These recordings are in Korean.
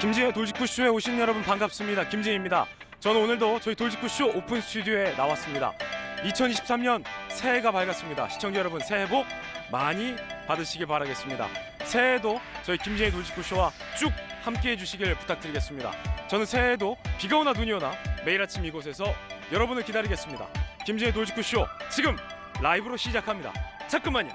김지혜 돌직구쇼에 오신 여러분 반갑습니다. 김지혜입니다. 저는 오늘도 저희 돌직구쇼 오픈 스튜디오에 나왔습니다. 2023년 새해가 밝았습니다. 시청자 여러분 새해 복 많이 받으시길 바라겠습니다. 새해에도 저희 김지혜 돌직구쇼와 쭉 함께해 주시길 부탁드리겠습니다. 저는 새해에도 비가 오나 눈이 오나 매일 아침 이곳에서 여러분을 기다리겠습니다. 김지혜 돌직구쇼 지금 라이브로 시작합니다. 잠깐만요.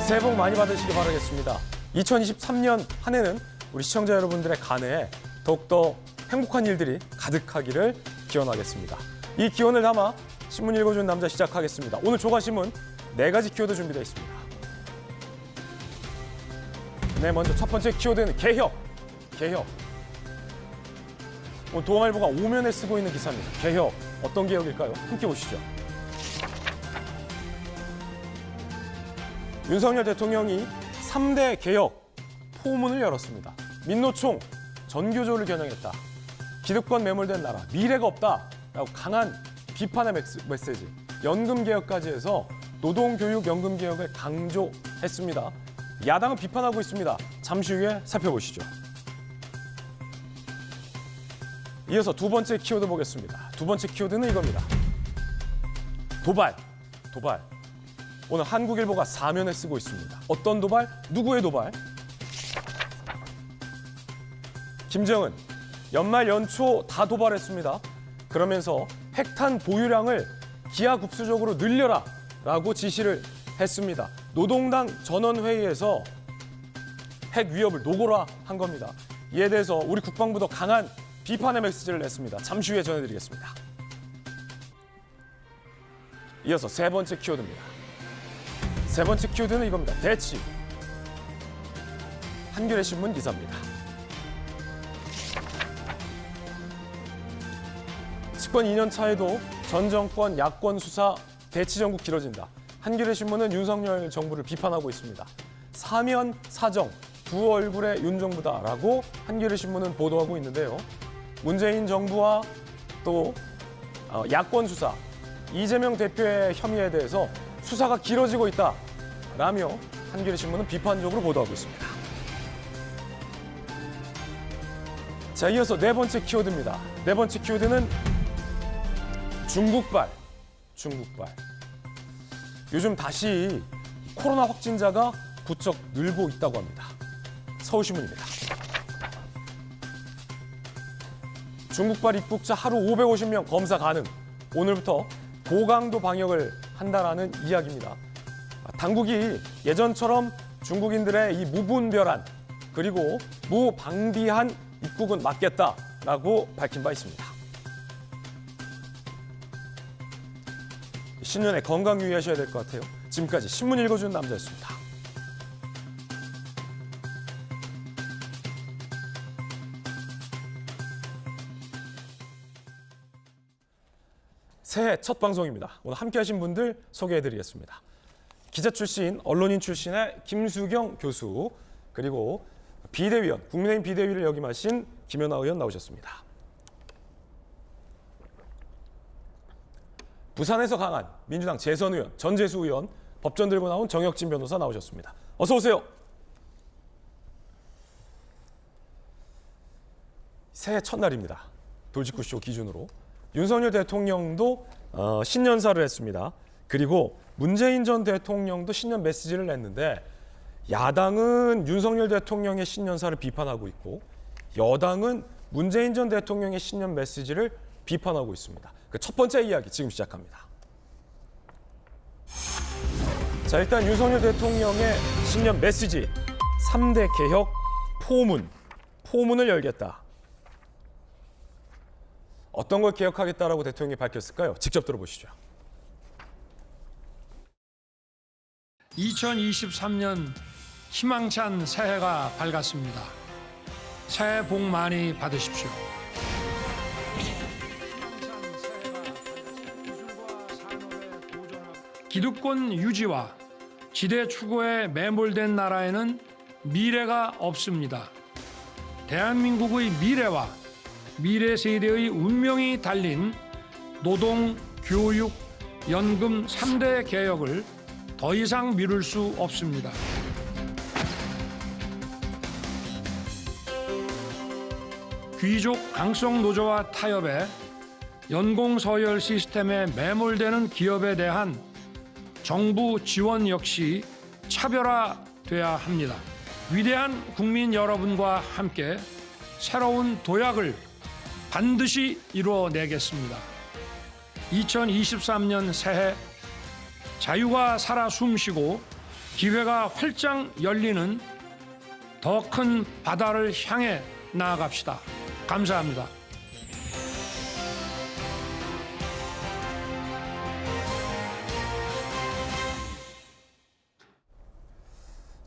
새해 복 많이 받으시길 바라겠습니다. 2023년 한 해는 우리 시청자 여러분들의 간에 더욱더 행복한 일들이 가득하기를 기원하겠습니다. 이 기원을 담아 신문 읽어주는 남자 시작하겠습니다. 오늘 조가신문 4가지 키워드 준비되어 있습니다. 네, 먼저 첫 번째 키워드는 개혁. 오늘 동아일보가 5면에 쓰고 있는 기사입니다. 개혁, 어떤 개혁일까요? 함께 보시죠. 윤석열 대통령이 3대 개혁 포문을 열었습니다. 민노총 전교조를 겨냥했다. 기득권 매몰된 나라, 미래가 없다라고 강한 비판의 메시지. 연금개혁까지 해서 노동교육 연금개혁을 강조했습니다. 야당은 비판하고 있습니다. 잠시 후에 살펴보시죠. 이어서 두 번째 키워드 보겠습니다. 두 번째 키워드는 이겁니다. 도발. 오늘 한국일보가 4면에 쓰고 있습니다. 어떤 도발? 누구의 도발? 김정은 연말 연초 다 도발했습니다. 그러면서 핵탄 보유량을 기하급수적으로 늘려라 라고 지시를 했습니다. 노동당 전원회의에서 핵 위협을 노골화한 겁니다. 이에 대해서 우리 국방부도 강한 비판의 메시지를 냈습니다. 잠시 후에 전해드리겠습니다. 이어서 세 번째 키워드입니다. 세 번째 키워드는 이겁니다. 대치. 한겨레 신문 기사입니다. 집권 2년 차에도 전 정권 야권 수사 대치 전국 길어진다. 한겨레 신문은 윤석열 정부를 비판하고 있습니다. 사면 사정 두 얼굴의 윤 정부다라고 한겨레 신문은 보도하고 있는데요. 문재인 정부와 또 야권 수사 이재명 대표의 혐의에 대해서 수사가 길어지고 있다라며 한겨레 신문은 비판적으로 보도하고 있습니다. 자, 이어서 네 번째 키워드입니다. 네 번째 키워드는 중국발. 요즘 다시 코로나 확진자가 부쩍 늘고 있다고 합니다. 서울신문입니다. 중국발 입국자 하루 550명 검사 가능. 오늘부터 고강도 방역을 한다라는 이야기입니다. 당국이 예전처럼 중국인들의 이 무분별한 그리고 무방비한 입국은 막겠다라고 밝힌 바 있습니다. 신년에 건강 유의하셔야 될 것 같아요. 지금까지 신문 읽어주는 남자였습니다. 새해 첫 방송입니다. 오늘 함께 하신 분들 소개해드리겠습니다. 기자 출신, 언론인 출신의 김수경 교수, 그리고 비대위원, 국민의힘 비대위를 역임하신 김연아 의원 나오셨습니다. 부산에서 강한 민주당 재선 의원, 전재수 의원, 법전 들고 나온 정혁진 변호사 나오셨습니다. 어서 오세요. 새해 첫날입니다. 돌직구쇼 기준으로. 윤석열 대통령도 신년사를 했습니다. 그리고 문재인 전 대통령도 신년 메시지를 냈는데 야당은 윤석열 대통령의 신년사를 비판하고 있고 여당은 문재인 전 대통령의 신년 메시지를 비판하고 있습니다. 그 첫 번째 이야기 지금 시작합니다. 자, 일단 윤석열 대통령의 신년 메시지 3대 개혁 포문을 열겠다. 어떤 걸 개혁하겠다라고 대통령이 밝혔을까요? 직접 들어보시죠. 2023년 희망찬 새해가 밝았습니다. 새해 복 많이 받으십시오. 기득권 유지와 지대 추구에 매몰된 나라에는 미래가 없습니다. 대한민국의 미래와 미래 세대의 운명이 달린 노동, 교육, 연금 3대 개혁을 더 이상 미룰 수 없습니다. 귀족 강성 노조와 타협해 연공 서열 시스템에 매몰되는 기업에 대한 정부 지원 역시 차별화돼야 합니다. 위대한 국민 여러분과 함께 새로운 도약을 반드시 이루어내겠습니다. 2023년 새해 자유가 살아 숨쉬고 기회가 활짝 열리는 더 큰 바다를 향해 나아갑시다. 감사합니다.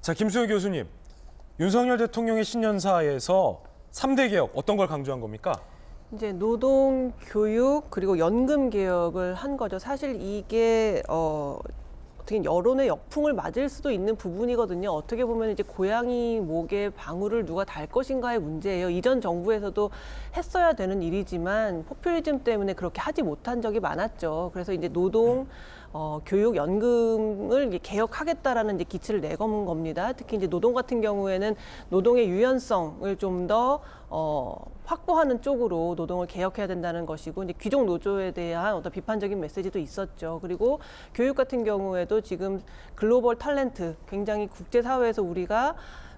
자, 김수효 교수님, 윤석열 대통령의 신년사에서 3대 개혁 어떤 걸 강조한 겁니까? 이제 노동, 교육, 그리고 연금 개혁을 한 거죠. 사실 이게 어떻게 여론의 역풍을 맞을 수도 있는 부분이거든요. 어떻게 보면 이제 고양이 목에 방울을 누가 달 것인가의 문제예요. 이전 정부에서도 했어야 되는 일이지만 포퓰리즘 때문에 그렇게 하지 못한 적이 많았죠. 그래서 이제 노동, 교육, 연금을 이제 개혁하겠다라는 이제 기치를 내건 겁니다. 특히 이제 노동 같은 경우에는 노동의 유연성을 좀 더 확보하는 쪽으로 노동을 개혁해야 된다는 것이고, 이제 귀족 노조에 대한 어떤 비판적인 메시지도 있었죠. 그리고 교육 같은 경우에도 지금 글로벌 탤런트, 굉장히 국제사회에서 우리가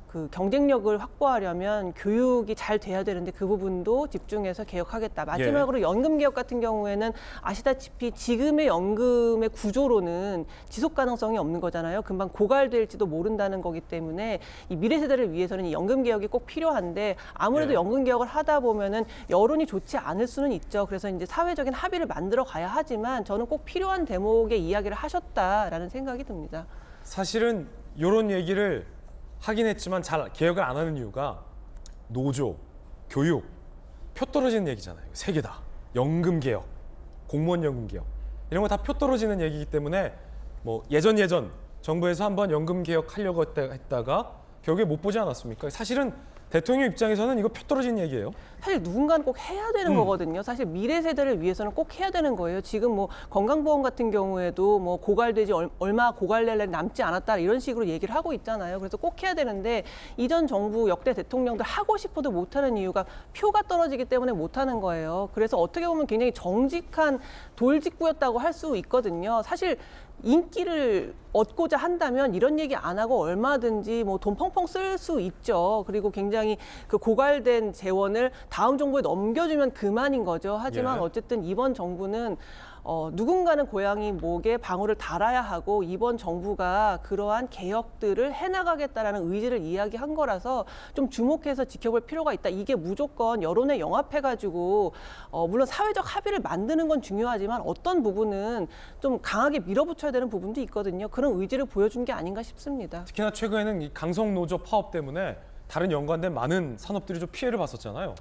그 경쟁력을 확보하려면 교육이 잘 돼야 되는데 그 부분도 집중해서 개혁하겠다. 마지막으로 연금 개혁 같은 경우에는 아시다시피 지금의 연금의 구조로는 지속 가능성이 없는 거잖아요. 금방 고갈될지도 모른다는 거기 때문에 이 미래 세대를 위해서는 이 연금 개혁이 꼭 필요한데 아무래도 연금 개혁을 하다 보면은 여론이 좋지 않을 수는 있죠. 그래서 이제 사회적인 합의를 만들어 가야 하지만 저는 꼭 필요한 대목의 이야기를 하셨다라는 생각이 듭니다. 사실은 이런 얘기를 하긴 했지만 잘 개혁을 안 하는 이유가 노조, 교육, 표 떨어지는 얘기잖아요. 세 개 다. 연금 개혁, 공무원 연금 개혁. 이런 거 다 표 떨어지는 얘기이기 때문에 뭐 예전 정부에서 한번 연금 개혁하려고 했다가 결국에 못 보지 않았습니까? 사실은 대통령 입장에서는 이거 표 떨어지는 얘기예요. 사실 누군가는 꼭 해야 되는 거거든요. 사실 미래 세대를 위해서는 꼭 해야 되는 거예요. 지금 뭐 건강보험 같은 경우에도 뭐 고갈되지 얼마 고갈낼 날이 남지 않았다 이런 식으로 얘기를 하고 있잖아요. 그래서 꼭 해야 되는데 이전 정부 역대 대통령들 하고 싶어도 못하는 이유가 표가 떨어지기 때문에 못하는 거예요. 그래서 어떻게 보면 굉장히 정직한 돌직구였다고 할 수 있거든요. 사실 인기를 얻고자 한다면 이런 얘기 안 하고 얼마든지 뭐 돈 펑펑 쓸 수 있죠. 그리고 굉장히 그 고갈된 재원을 다음 정부에 넘겨주면 그만인 거죠. 하지만 어쨌든 이번 정부는 누군가는 고양이 목에 방울을 달아야 하고 이번 정부가 그러한 개혁들을 해나가겠다라는 의지를 이야기한 거라서 좀 주목해서 지켜볼 필요가 있다. 이게 무조건 여론에 영합해가지고 물론 사회적 합의를 만드는 건 중요하지만 어떤 부분은 좀 강하게 밀어붙여야 되는 부분도 있거든요. 그런 의지를 보여준 게 아닌가 싶습니다. 특히나 최근에는 이 강성 노조 파업 때문에 다른 연관된 많은 산업들이 좀 피해를 봤었잖아요.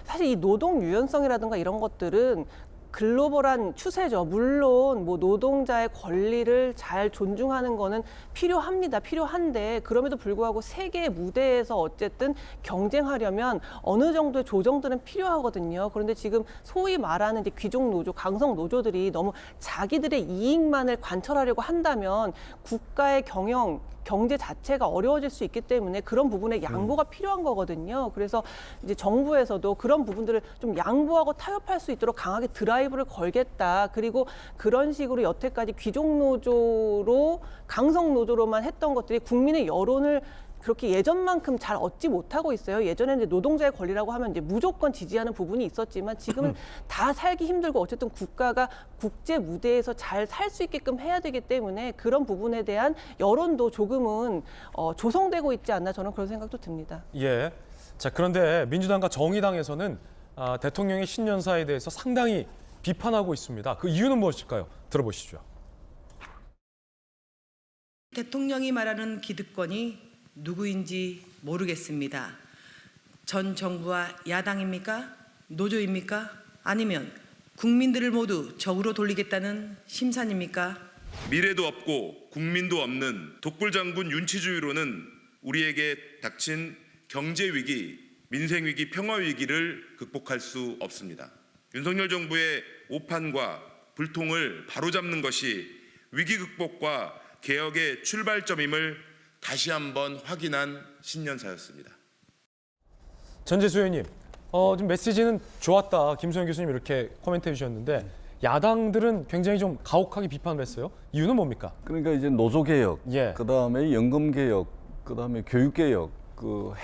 사실 이 노동 유연성이라든가 이런 것들은 글로벌한 추세죠. 물론 뭐 노동자의 권리를 잘 존중하는 거는 필요합니다. 필요한데 그럼에도 불구하고 세계 무대에서 어쨌든 경쟁하려면 어느 정도의 조정들은 필요하거든요. 그런데 지금 소위 말하는 이제 귀족 노조, 강성 노조들이 너무 자기들의 이익만을 관철하려고 한다면 국가의 경제 자체가 어려워질 수 있기 때문에 그런 부분에 양보가 필요한 거거든요. 그래서 이제 정부에서도 그런 부분들을 좀 양보하고 타협할 수 있도록 강하게 드라이브를 걸겠다. 그리고 그런 식으로 여태까지 귀족 노조로 강성 노조로만 했던 것들이 국민의 여론을 그렇게 예전만큼 잘 얻지 못하고 있어요. 예전에는 이제 노동자의 권리라고 하면 이제 무조건 지지하는 부분이 있었지만 지금은 다 살기 힘들고 어쨌든 국가가 국제 무대에서 잘 살 수 있게끔 해야 되기 때문에 그런 부분에 대한 여론도 조금은 조성되고 있지 않나 저는 그런 생각도 듭니다. 예. 자, 그런데 민주당과 정의당에서는 대통령의 신년사에 대해서 상당히 비판하고 있습니다. 그 이유는 무엇일까요? 들어보시죠. 대통령이 말하는 기득권이 누구인지 모르겠습니다. 전 정부와 야당입니까? 노조입니까? 아니면 국민들을 모두 적으로 돌리겠다는 심산입니까? 미래도 없고 국민도 없는 독불장군 윤치주의로는 우리에게 닥친 경제 위기 민생 위기, 평화 위기를 극복할 수 없습니다. 윤석열 정부의 오판과 불통을 바로잡는 것이 위기 극복과 개혁의 출발점임을 다시 한번 확인한 신년사였습니다. 전재수 의원님, 좀 메시지는 좋았다. 김소영 교수님 이렇게 코멘트해 주셨는데 야당들은 굉장히 좀 가혹하게 비판을 했어요. 이유는 뭡니까? 그러니까 이제 노조 개혁, 예. 그다음에 연금 개혁, 그다음에 교육 개혁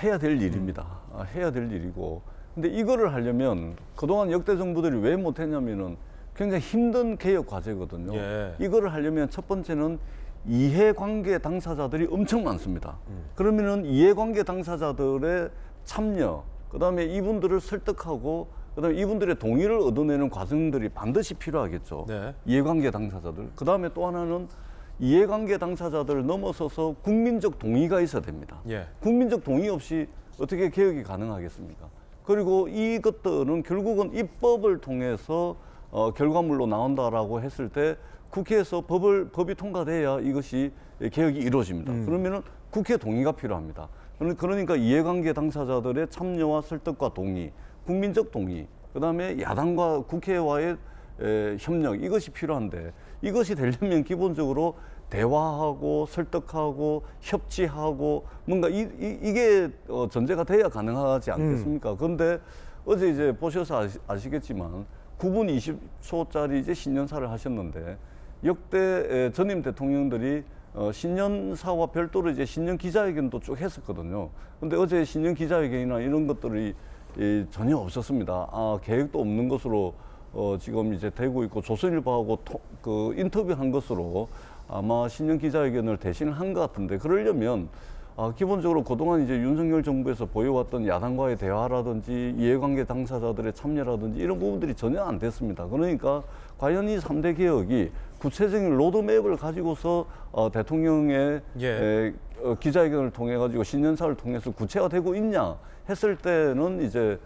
해야 될 일입니다. 해야 될 일이고. 근데 이거를 하려면 그동안 역대 정부들이 왜 못했냐면은 굉장히 힘든 개혁 과제거든요. 예. 이거를 하려면 첫 번째는 이해관계 당사자들이 엄청 많습니다. 그러면은 이해관계 당사자들의 참여, 그다음에 이분들을 설득하고, 그다음에 이분들의 동의를 얻어내는 과정들이 반드시 필요하겠죠. 네. 이해관계 당사자들. 그다음에 또 하나는 이해관계 당사자들을 넘어서서 국민적 동의가 있어야 됩니다. 예. 국민적 동의 없이 어떻게 개혁이 가능하겠습니까? 그리고 이것들은 결국은 입법을 통해서 결과물로 나온다라고 했을 때 국회에서 법이 통과돼야 이것이 개혁이 이루어집니다. 그러면은 국회 동의가 필요합니다. 그러니까 이해관계 당사자들의 참여와 설득과 동의, 국민적 동의, 그다음에 야당과 국회와의 협력, 이것이 필요한데, 이것이 되려면 기본적으로 대화하고 설득하고 협치하고 뭔가 이게 전제가 돼야 가능하지 않겠습니까? 그런데 어제 이제 보셔서 아시겠지만 9분 20초짜리 이제 신년사를 하셨는데, 역대 전임 대통령들이 신년사와 별도로 이제 신년 기자회견도 쭉 했었거든요. 근데 어제 신년 기자회견이나 이런 것들이 전혀 없었습니다. 계획도 없는 것으로 지금 이제 되고 있고, 조선일보하고 그 인터뷰한 것으로 아마 신년 기자회견을 대신을 한 것 같은데, 그러려면 기본적으로 그동안 이제 윤석열 정부에서 보여왔던 야당과의 대화라든지 이해관계 당사자들의 참여라든지 이런 부분들이 전혀 안 됐습니다. 그러니까 과연 이 3대 개혁이 구체적인 로드맵을 가지고서 대통령의 기자회견을 통해 가지고 신년사를 통해서 구체화되고 있냐 했을 때는 이제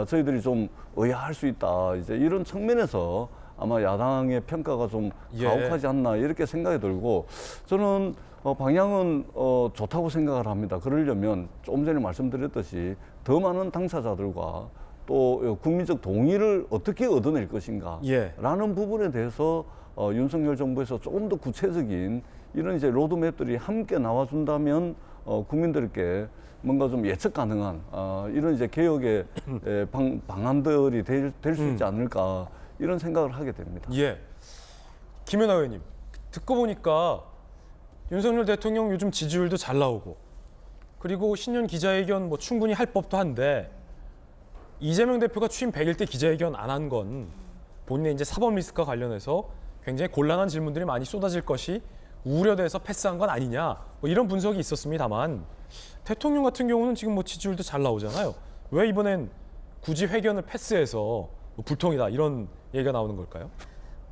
저희들이 좀 의아할 수 있다. 이제 이런 측면에서 아마 야당의 평가가 좀 가혹하지 않나 이렇게 생각이 들고, 저는 방향은 좋다고 생각을 합니다. 그러려면 조금 전에 말씀드렸듯이 더 많은 당사자들과 또 국민적 동의를 어떻게 얻어낼 것인가 라는 부분에 대해서 윤석열 정부에서 조금 더 구체적인 이런 이제 로드맵들이 함께 나와준다면 국민들께 뭔가 좀 예측 가능한 이런 이제 개혁의 방안들이 될 수 있지 않을까, 이런 생각을 하게 됩니다. 예. 김연아 의원님, 듣고 보니까 윤석열 대통령 요즘 지지율도 잘 나오고, 그리고 신년 기자회견 뭐 충분히 할 법도 한데, 이재명 대표가 취임 100일 때 기자회견 안 한 건 본인의 이제 사법 리스크와 관련해서 굉장히 곤란한 질문들이 많이 쏟아질 것이 우려돼서 패스한 건 아니냐, 뭐 이런 분석이 있었습니다만, 대통령 같은 경우는 지금 뭐 지지율도 잘 나오잖아요. 왜 이번엔 굳이 회견을 패스해서 뭐 불통이다 이런 얘기가 나오는 걸까요?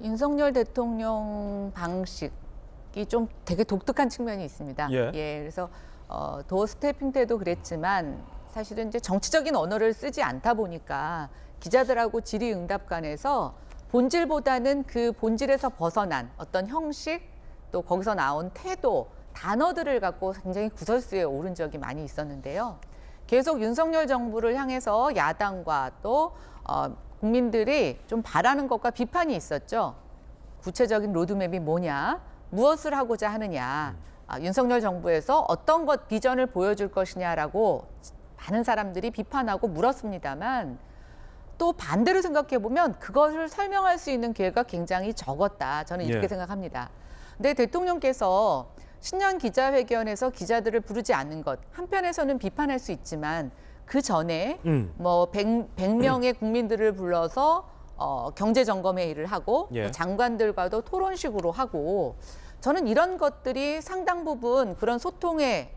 윤석열 대통령 방식이 좀 되게 독특한 측면이 있습니다. 그래서 도어 스태핑 때도 그랬지만 사실은 이제 정치적인 언어를 쓰지 않다 보니까 기자들하고 질의응답관에서 본질보다는 그 본질에서 벗어난 어떤 형식, 또 거기서 나온 태도, 단어들을 갖고 굉장히 구설수에 오른 적이 많이 있었는데요. 계속 윤석열 정부를 향해서 야당과 또 국민들이 좀 바라는 것과 비판이 있었죠. 구체적인 로드맵이 뭐냐, 무엇을 하고자 하느냐, 윤석열 정부에서 어떤 것 비전을 보여줄 것이냐라고 많은 사람들이 비판하고 물었습니다만, 또 반대로 생각해 보면 그것을 설명할 수 있는 기회가 굉장히 적었다. 저는 이렇게 생각합니다. 근데 대통령께서 신년 기자회견에서 기자들을 부르지 않는 것, 한편에서는 비판할 수 있지만 그 전에 뭐 100명의 국민들을 불러서 경제 점검회의를 하고 장관들과도 토론식으로 하고, 저는 이런 것들이 상당 부분 그런 소통의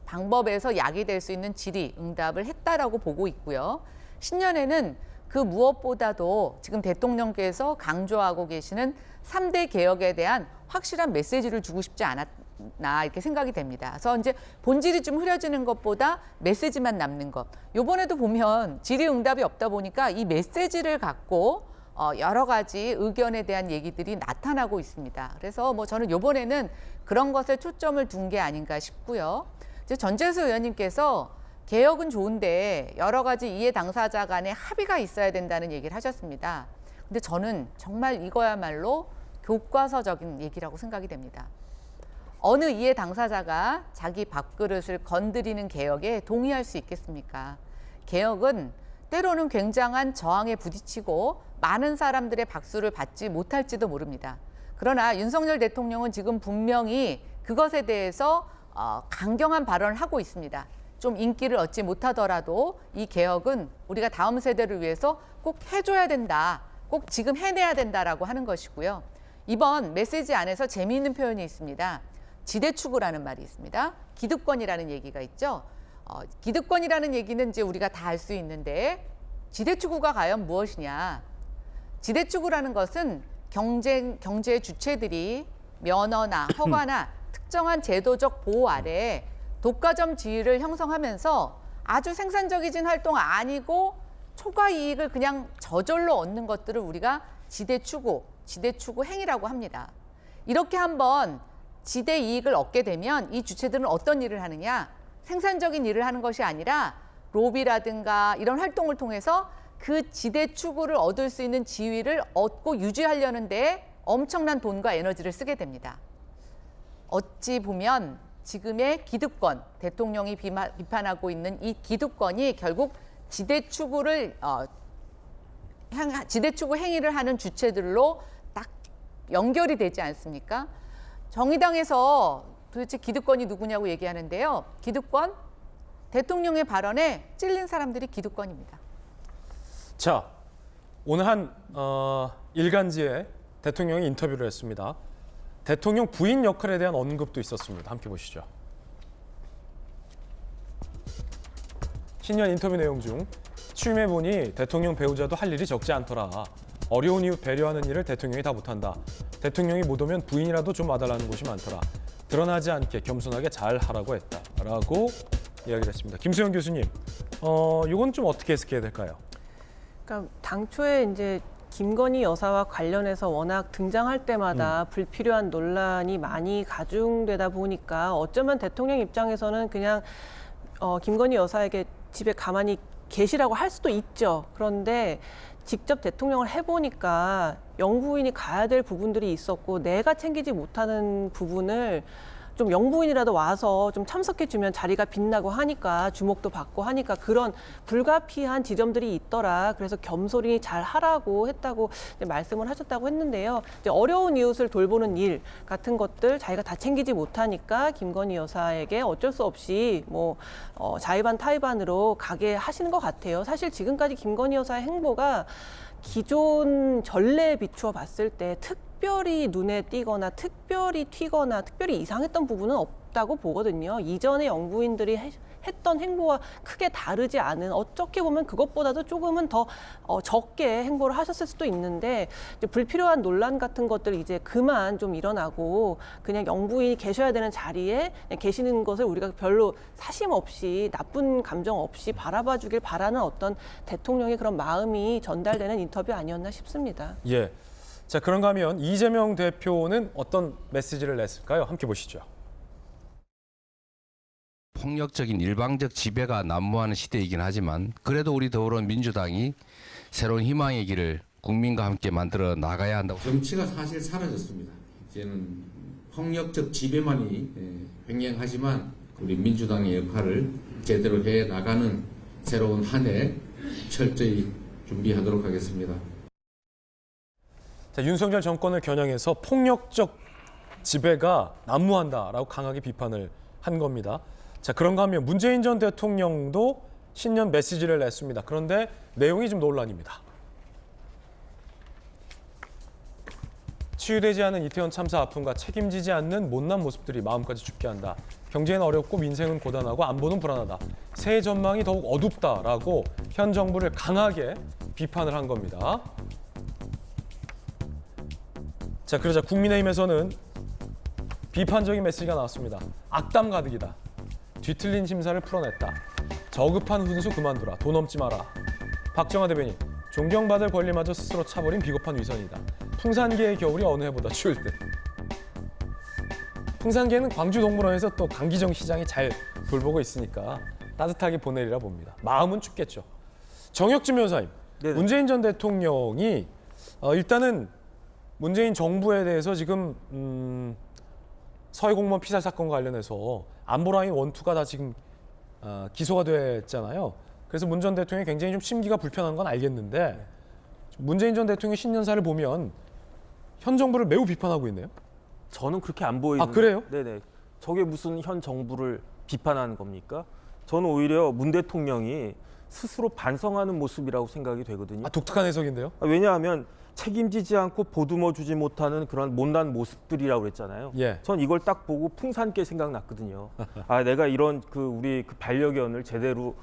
방법에서 약이 될 수 있는 질의, 응답을 했다라고 보고 있고요. 신년에는 그 무엇보다도 지금 대통령께서 강조하고 계시는 3대 개혁에 대한 확실한 메시지를 주고 싶지 않았나 이렇게 생각이 됩니다. 그래서 이제 본질이 좀 흐려지는 것보다 메시지만 남는 것. 이번에도 보면 질의응답이 없다 보니까 이 메시지를 갖고 여러 가지 의견에 대한 얘기들이 나타나고 있습니다. 그래서 뭐 저는 이번에는 그런 것에 초점을 둔 게 아닌가 싶고요. 이제 전재수 의원님께서 개혁은 좋은데 여러 가지 이해 당사자 간의 합의가 있어야 된다는 얘기를 하셨습니다. 근데 저는 정말 이거야말로 교과서적인 얘기라고 생각이 됩니다. 어느 이해 당사자가 자기 밥그릇을 건드리는 개혁에 동의할 수 있겠습니까? 개혁은 때로는 굉장한 저항에 부딪히고 많은 사람들의 박수를 받지 못할지도 모릅니다. 그러나 윤석열 대통령은 지금 분명히 그것에 대해서 강경한 발언을 하고 있습니다. 좀 인기를 얻지 못하더라도 이 개혁은 우리가 다음 세대를 위해서 꼭 해줘야 된다. 꼭 지금 해내야 된다라고 하는 것이고요. 이번 메시지 안에서 재미있는 표현이 있습니다. 지대추구라는 말이 있습니다. 기득권이라는 얘기가 있죠. 기득권이라는 얘기는 이제 우리가 다 알 수 있는데 지대추구가 과연 무엇이냐. 지대추구라는 것은 경제 주체들이 면허나 허가나 특정한 제도적 보호 아래 독과점 지위를 형성하면서 아주 생산적이진 활동 아니고 초과 이익을 그냥 저절로 얻는 것들을 우리가 지대추구 행위라고 합니다. 이렇게 한번 지대 이익을 얻게 되면 이 주체들은 어떤 일을 하느냐? 생산적인 일을 하는 것이 아니라 로비라든가 이런 활동을 통해서 그 지대 추구를 얻을 수 있는 지위를 얻고 유지하려는 데 엄청난 돈과 에너지를 쓰게 됩니다. 어찌 보면 지금의 기득권, 대통령이 비판하고 있는 이 기득권이 결국 지대 추구 행위를 하는 주체들로 딱 연결이 되지 않습니까? 정의당에서 도대체 기득권이 누구냐고 얘기하는데요. 기득권, 대통령의 발언에 찔린 사람들이 기득권입니다. 자, 오늘 한 일간지에 대통령이 인터뷰를 했습니다. 대통령 부인 역할에 대한 언급도 있었습니다. 함께 보시죠. 신년 인터뷰 내용 중 취임해보니 대통령 배우자도 할 일이 적지 않더라. 어려운 이웃 배려하는 일을 대통령이 다 못한다. 대통령이 못 오면 부인이라도 좀 와달라는 곳이 많더라. 드러나지 않게 겸손하게 잘 하라고 했다. 라고 이야기를 했습니다. 김수영 교수님, 이건 좀 어떻게 해석해야 될까요? 그러니까 당초에 이제 김건희 여사와 관련해서 워낙 등장할 때마다 불필요한 논란이 많이 가중되다 보니까 어쩌면 대통령 입장에서는 그냥 김건희 여사에게 집에 가만히 계시라고 할 수도 있죠. 그런데 직접 대통령을 해보니까 영부인이 가야 될 부분들이 있었고 내가 챙기지 못하는 부분을 좀 영부인이라도 와서 좀 참석해주면 자리가 빛나고 하니까 주목도 받고 하니까 그런 불가피한 지점들이 있더라. 그래서 겸손히 잘 하라고 했다고 말씀을 하셨다고 했는데요. 이제 어려운 이웃을 돌보는 일 같은 것들 자기가 다 챙기지 못하니까 김건희 여사에게 어쩔 수 없이 뭐 자의반 타의반으로 가게 하시는 것 같아요. 사실 지금까지 김건희 여사의 행보가 기존 전례에 비추어 봤을 때 특별히 눈에 띄거나 특별히 튀거나 특별히 이상했던 부분은 없다고 보거든요. 이전에 영부인들이 했던 행보와 크게 다르지 않은 어떻게 보면 그것보다도 조금은 더 적게 행보를 하셨을 수도 있는데 이제 불필요한 논란 같은 것들 이제 그만 좀 일어나고 그냥 영부인이 계셔야 되는 자리에 계시는 것을 우리가 별로 사심 없이 나쁜 감정 없이 바라봐 주길 바라는 어떤 대통령의 그런 마음이 전달되는 인터뷰 아니었나 싶습니다. 예. 자, 그런가 하면 이재명 대표는 어떤 메시지를 냈을까요? 함께 보시죠. 폭력적인 일방적 지배가 난무하는 시대이긴 하지만 그래도 우리 더불어민주당이 새로운 희망의 길을 국민과 함께 만들어 나가야 한다고. 정치가 사실 사라졌습니다. 이제는 폭력적 지배만이 횡행하지만 우리 민주당의 역할을 제대로 해 나가는 새로운 한 해 철저히 준비하도록 하겠습니다. 자, 윤석열 정권을 겨냥해서 폭력적 지배가 난무한다라고 강하게 비판을 한 겁니다. 자, 그런가 하면 문재인 전 대통령도 신년 메시지를 냈습니다. 그런데 내용이 좀 논란입니다. 치유되지 않은 이태원 참사 아픔과 책임지지 않는 못난 모습들이 마음까지 춥게 한다. 경제는 어렵고 민생은 고단하고 안보는 불안하다. 새해 전망이 더욱 어둡다라고 현 정부를 강하게 비판을 한 겁니다. 자, 그러자 국민의힘에서는 비판적인 메시지가 나왔습니다. 악담 가득이다. 뒤틀린 심사를 풀어냈다. 저급한 훈수 그만두라. 돈 넘지 마라. 박정화 대변인, 존경받을 권리마저 스스로 차버린 비겁한 위선이다. 풍산개의 겨울이 어느 해보다 추울 듯. 풍산개는 광주동물원에서 또 강기정 시장이 잘 돌보고 있으니까 따뜻하게 보내리라 봅니다. 마음은 춥겠죠. 정혁진 변호사님, 네네. 문재인 전 대통령이 일단은 문재인 정부에 대해서 지금 서해 공무원 피살 사건과 관련해서 안보라인 1, 2가 다 지금 기소가 됐잖아요. 그래서 문 전 대통령이 굉장히 좀 심기가 불편한 건 알겠는데 문재인 전 대통령의 신년사를 보면 현 정부를 매우 비판하고 있네요. 저는 그렇게 안 보이는데. 아, 그래요? 네네. 저게 무슨 현 정부를 비판하는 겁니까? 저는 오히려 문 대통령이 스스로 반성하는 모습이라고 생각이 되거든요. 독특한 해석인데요. 왜냐하면 책임지지 않고 보듬어 주지 못하는 그런 못난 모습들이라고 그랬잖아요. 예. 전 이걸 딱 보고 풍산께 생각났거든요. 아, 내가 이런 우리 반려견을 제대로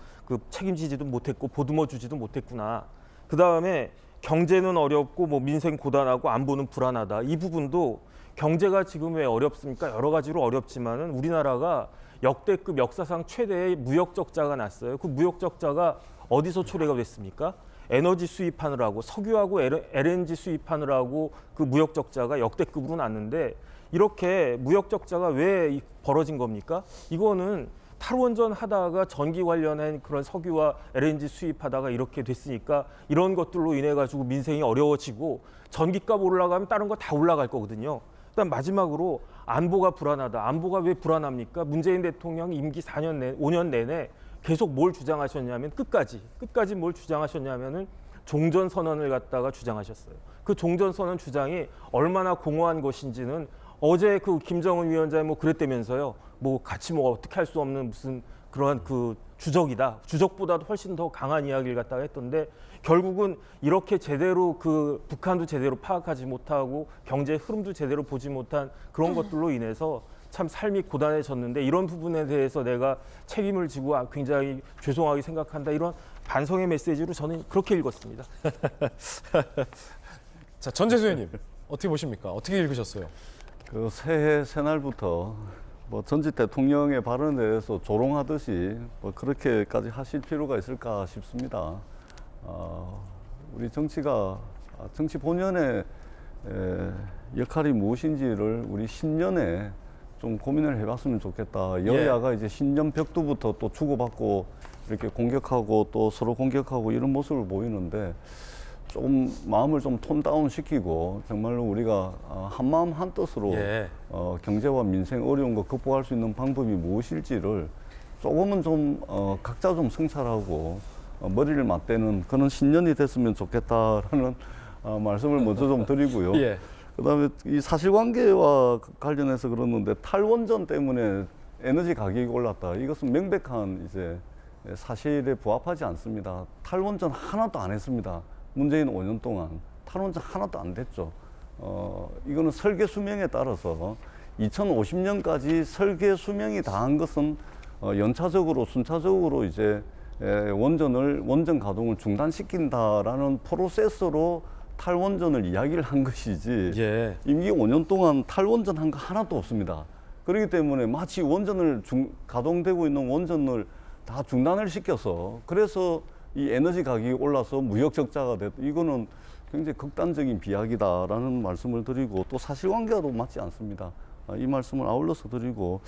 책임지지도 못했고 보듬어 주지도 못했구나. 그 다음에 경제는 어렵고 뭐 민생 고단하고 안보는 불안하다. 이 부분도 경제가 지금 왜 어렵습니까? 여러 가지로 어렵지만은 우리나라가 역대급 역사상 최대의 무역 적자가 났어요. 그 무역 적자가 어디서 초래가 됐습니까? 에너지 수입하느라고 석유하고 LNG 수입하느라고 그 무역 적자가 역대급으로 났는데 이렇게 무역 적자가 왜 벌어진 겁니까? 이거는 탈원전 하다가 전기 관련한 그런 석유와 LNG 수입하다가 이렇게 됐으니까 이런 것들로 인해 가지고 민생이 어려워지고 전기값 올라가면 다른 거 다 올라갈 거거든요. 그다음 마지막으로 안보가 불안하다. 안보가 왜 불안합니까? 문재인 대통령 임기 5년 내내 계속 뭘 주장하셨냐면 끝까지 뭘 주장하셨냐면은 종전선언을 갖다가 주장하셨어요. 그 종전선언 주장이 얼마나 공허한 것인지는 어제 그 김정은 위원장이 뭐 그랬다면서요. 뭐 같이 뭐 어떻게 할 수 없는 무슨 그러한 주적이다. 주적보다도 훨씬 더 강한 이야기를 갖다가 했던데 결국은 이렇게 제대로 북한도 제대로 파악하지 못하고 경제 흐름도 제대로 보지 못한 그런 것들로 인해서 참 삶이 고단해졌는데 이런 부분에 대해서 내가 책임을 지고 굉장히 죄송하게 생각한다. 이런 반성의 메시지로 저는 그렇게 읽었습니다. 자, 전재수 의원님 어떻게 보십니까? 어떻게 읽으셨어요? 새해 새날부터 뭐 전직 대통령의 발언에 대해서 조롱하듯이 뭐 그렇게까지 하실 필요가 있을까 싶습니다. 우리 정치 본연의 역할이 무엇인지를 우리 신년에 좀 고민을 해봤으면 좋겠다. 여야가 이제 신년 벽두부터 또 주고받고 이렇게 공격하고 또 서로 공격하고 이런 모습을 보이는데 좀 마음을 좀 톤 다운 시키고 정말로 우리가 한마음 한뜻으로 경제와 민생 어려운 거 극복할 수 있는 방법이 무엇일지를 조금은 좀 각자 좀 성찰하고 머리를 맞대는 그런 신년이 됐으면 좋겠다라는 말씀을 먼저 좀 드리고요. 그다음에 이 사실관계와 관련해서 그러는데 탈원전 때문에 에너지 가격이 올랐다. 이것은 명백한 이제 사실에 부합하지 않습니다. 탈원전 하나도 안 했습니다. 문재인 5년 동안 탈원전 하나도 안 됐죠. 이거는 설계 수명에 따라서 2050년까지 설계 수명이 다한 것은 연차적으로 순차적으로 이제 원전 가동을 중단시킨다라는 프로세스로 탈원전을 이야기를 한 것이지 임기 5년 동안 탈원전 한 거 하나도 없습니다. 그렇기 때문에 마치 가동되고 있는 원전을 다 중단을 시켜서 그래서 이 에너지 가격이 올라서 무역 적자가 됐다. 이거는 굉장히 극단적인 비약이다라는 말씀을 드리고 또 사실관계와도 맞지 않습니다. 이 말씀을 아울러서 드리고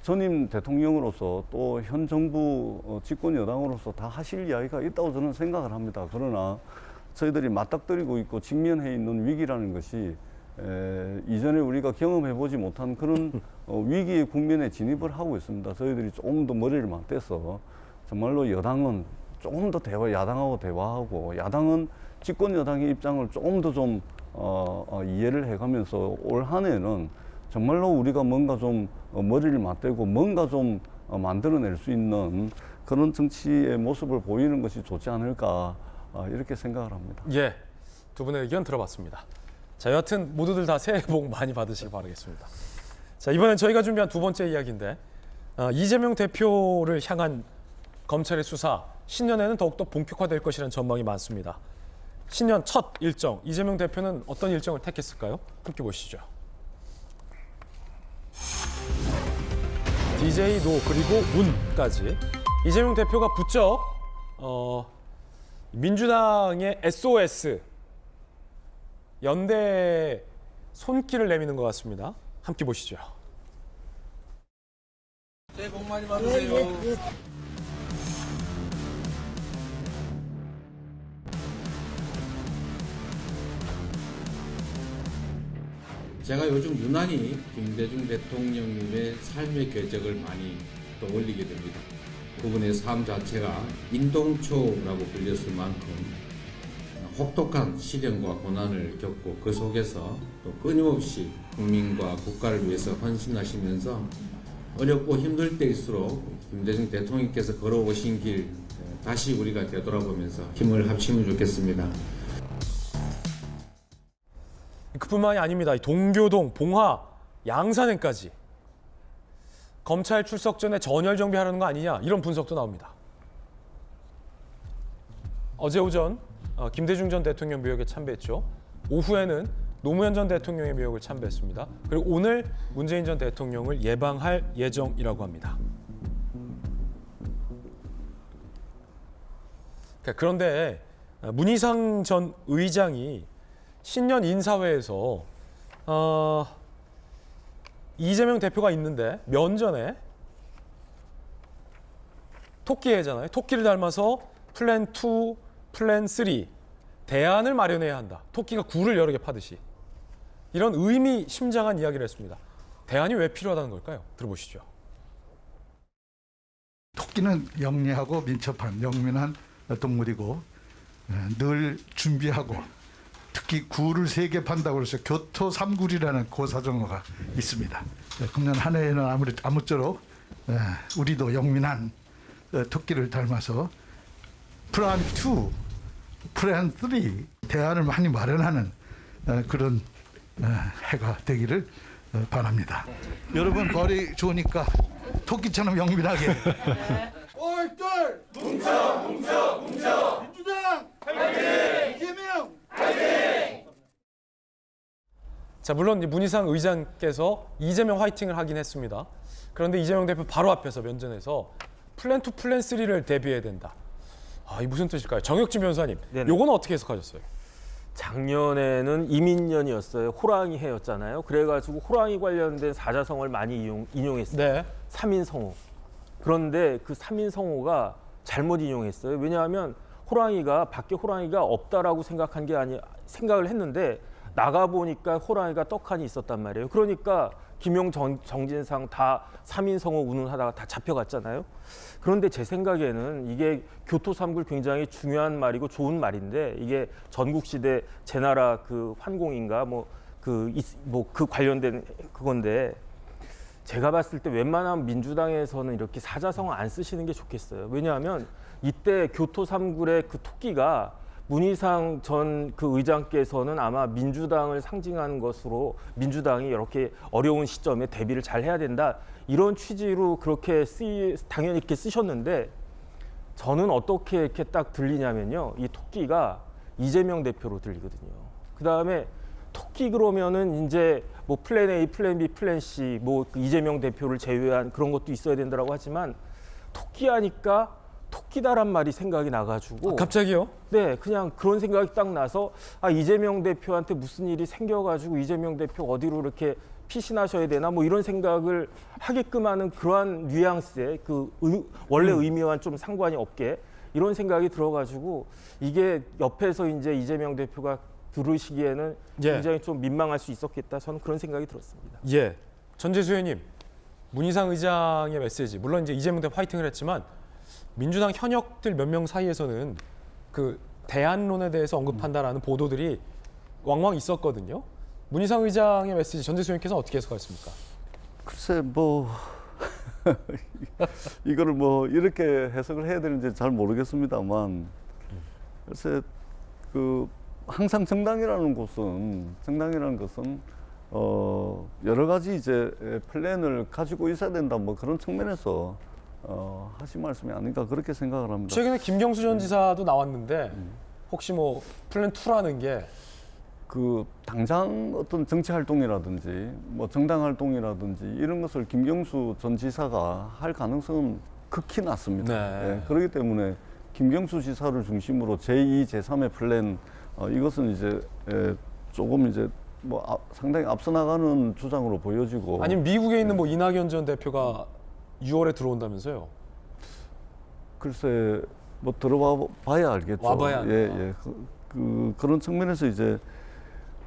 전임 대통령으로서 또 현 정부 집권 여당으로서 다 하실 이야기가 있다고 저는 생각을 합니다. 그러나 저희들이 맞닥뜨리고 있고 직면해 있는 위기라는 것이 이전에 우리가 경험해보지 못한 그런 위기의 국면에 진입을 하고 있습니다. 저희들이 조금 더 머리를 맞대서 정말로 여당은 조금 더 야당하고 대화하고 야당은 집권 여당의 입장을 조금 더 좀 이해를 해가면서 올 한 해는 정말로 우리가 뭔가 좀 머리를 맞대고 뭔가 좀 만들어낼 수 있는 그런 정치의 모습을 보이는 것이 좋지 않을까 이렇게 생각을 합니다. 예, 두 분의 의견 들어봤습니다. 자, 여하튼 모두들 다 새해 복 많이 받으시길 바라겠습니다. 자, 이번엔 저희가 준비한 두 번째 이야기인데 이재명 대표를 향한 검찰의 수사 신년에는 더욱더 본격화될 것이라는 전망이 많습니다. 신년 첫 일정, 이재명 대표는 어떤 일정을 택했을까요? 함께 보시죠. DJ 노 그리고 문까지 이재명 대표가 부쩍 민주당의 SOS 연대 손길을 내미는 것 같습니다. 함께 보시죠. 새해 복 많이 받으세요. 제가 요즘 유난히 김대중 대통령님의 삶의 궤적을 많이 떠올리게 됩니다. 그분의 삶 자체가 인동초라고 불렸을 만큼 혹독한 시련과 고난을 겪고 그 속에서 또 끊임없이 국민과 국가를 위해서 헌신하시면서 어렵고 힘들 때일수록 김대중 대통령께서 걸어오신 길 다시 우리가 되돌아보면서 힘을 합치면 좋겠습니다. 그뿐만이 아닙니다. 동교동, 봉화, 양산행까지 검찰 출석 전에 전열 정비하려는 거 아니냐 이런 분석도 나옵니다. 어제 오전 김대중 전 대통령 묘역에 참배했죠. 오후에는 노무현 전 대통령의 묘역을 참배했습니다. 그리고 오늘 문재인 전 대통령을 예방할 예정이라고 합니다. 그런데 문희상 전 의장이 신년 인사회에서 이재명 대표가 있는데 면전에 토끼해잖아요. 토끼를 닮아서 플랜 2, 플랜 3 대안을 마련해야 한다. 토끼가 굴을 여러 개 파듯이. 이런 의미심장한 이야기를 했습니다. 대안이 왜 필요하다는 걸까요? 들어보시죠. 토끼는 영리하고 민첩한 영민한 동물이고 늘 준비하고 특히 굴을 3개 판다고 해서 교토 3굴이라는 고사정어가 있습니다. 금년 한 해에는 아무쪼록 우리도 영민한 토끼를 닮아서 플랜 2, 플랜 3 대안을 많이 마련하는 그런 해가 되기를 바랍니다. 여러분 벌이 좋으니까 토끼처럼 영민하게. 똘똘 뭉쳐 뭉쳐 뭉쳐 민주당 화이팅! 이재명 화이팅! 자, 물론 문희상 의장께서 이재명 화이팅을 하긴 했습니다. 그런데 이재명 대표 바로 앞에서 면전에서 플랜 2, 플랜 3를 대비해야 된다. 이 무슨 뜻일까요? 정혁진 변호사님, 요건 어떻게 해석하셨어요? 작년에는 이민년이었어요. 호랑이 해였잖아요. 그래가지고 호랑이 관련된 사자성어를 많이 인용했어요. 네. 3인 성호. 그런데 그 3인 성호가 잘못 인용했어요. 왜냐하면 밖에 호랑이가 없다라고 생각을 했는데 나가 보니까 호랑이가 떡하니 있었단 말이에요. 그러니까 김용 정진상 다 3인 성호 운운하다가 다 잡혀갔잖아요. 그런데 제 생각에는 이게 교토 3굴 굉장히 중요한 말이고 좋은 말인데 이게 전국시대 제나라 그 환공인가 그 관련된 그건데 제가 봤을 때 웬만하면 민주당에서는 이렇게 사자성어 안 쓰시는 게 좋겠어요. 왜냐하면 이때 교토 3굴의 그 토끼가 문희상 전 그 의장께서는 아마 민주당을 상징하는 것으로 민주당이 이렇게 어려운 시점에 대비를 잘 해야 된다 이런 취지로 그렇게 당연히 이렇게 쓰셨는데 저는 어떻게 이렇게 딱 들리냐면요. 이 토끼가 이재명 대표로 들리거든요. 그 다음에 토끼 그러면은 이제 플랜 A, 플랜 B, 플랜 C 이재명 대표를 제외한 그런 것도 있어야 된다라고 하지만 토끼 하니까 토끼다란 말이 생각이 나가지고 갑자기요? 네, 그냥 그런 생각이 딱 나서 이재명 대표한테 무슨 일이 생겨가지고 이재명 대표 어디로 이렇게 피신하셔야 되나 이런 생각을 하게끔 하는 그러한 뉘앙스의 원래 의미와는 좀 상관이 없게 이런 생각이 들어가지고 이게 옆에서 이제 이재명 대표가 들으시기에는 굉장히 좀 민망할 수 있었겠다. 저는 그런 생각이 들었습니다. 예, 전재수 의원님, 문희상 의장의 메시지 물론 이제 이재명 대표 화이팅을 했지만 민주당 현역들 몇 명 사이에서는 그 대안론에 대해서 언급한다라는 보도들이 왕왕 있었거든요. 문희상 의장의 메시지 전재수 의원께서 어떻게 해석하셨습니까? 글쎄 이거를 이렇게 해석을 해야 되는지 잘 모르겠습니다만 글쎄 항상 정당이라는 것은 여러 가지 이제 플랜을 가지고 있어야 된다 그런 측면에서 하신 말씀이 아닌가 그렇게 생각을 합니다. 최근에 김경수 전 지사도 나왔는데 혹시 플랜 2라는 게 당장 어떤 정치 활동이라든지 정당 활동이라든지 이런 것을 김경수 전 지사가 할 가능성은 극히 낮습니다. 네, 그렇기 때문에 김경수 지사를 중심으로 제2, 제3의 플랜 이것은 이제 조금 이제 상당히 앞서 나가는 주장으로 보여지고 아니면 미국에 있는 이낙연 전 대표가 6월에 들어온다면서요? 글쎄 뭐 들어와 봐야 알겠죠. 와봐야 한다. 예. 그런 측면에서 이제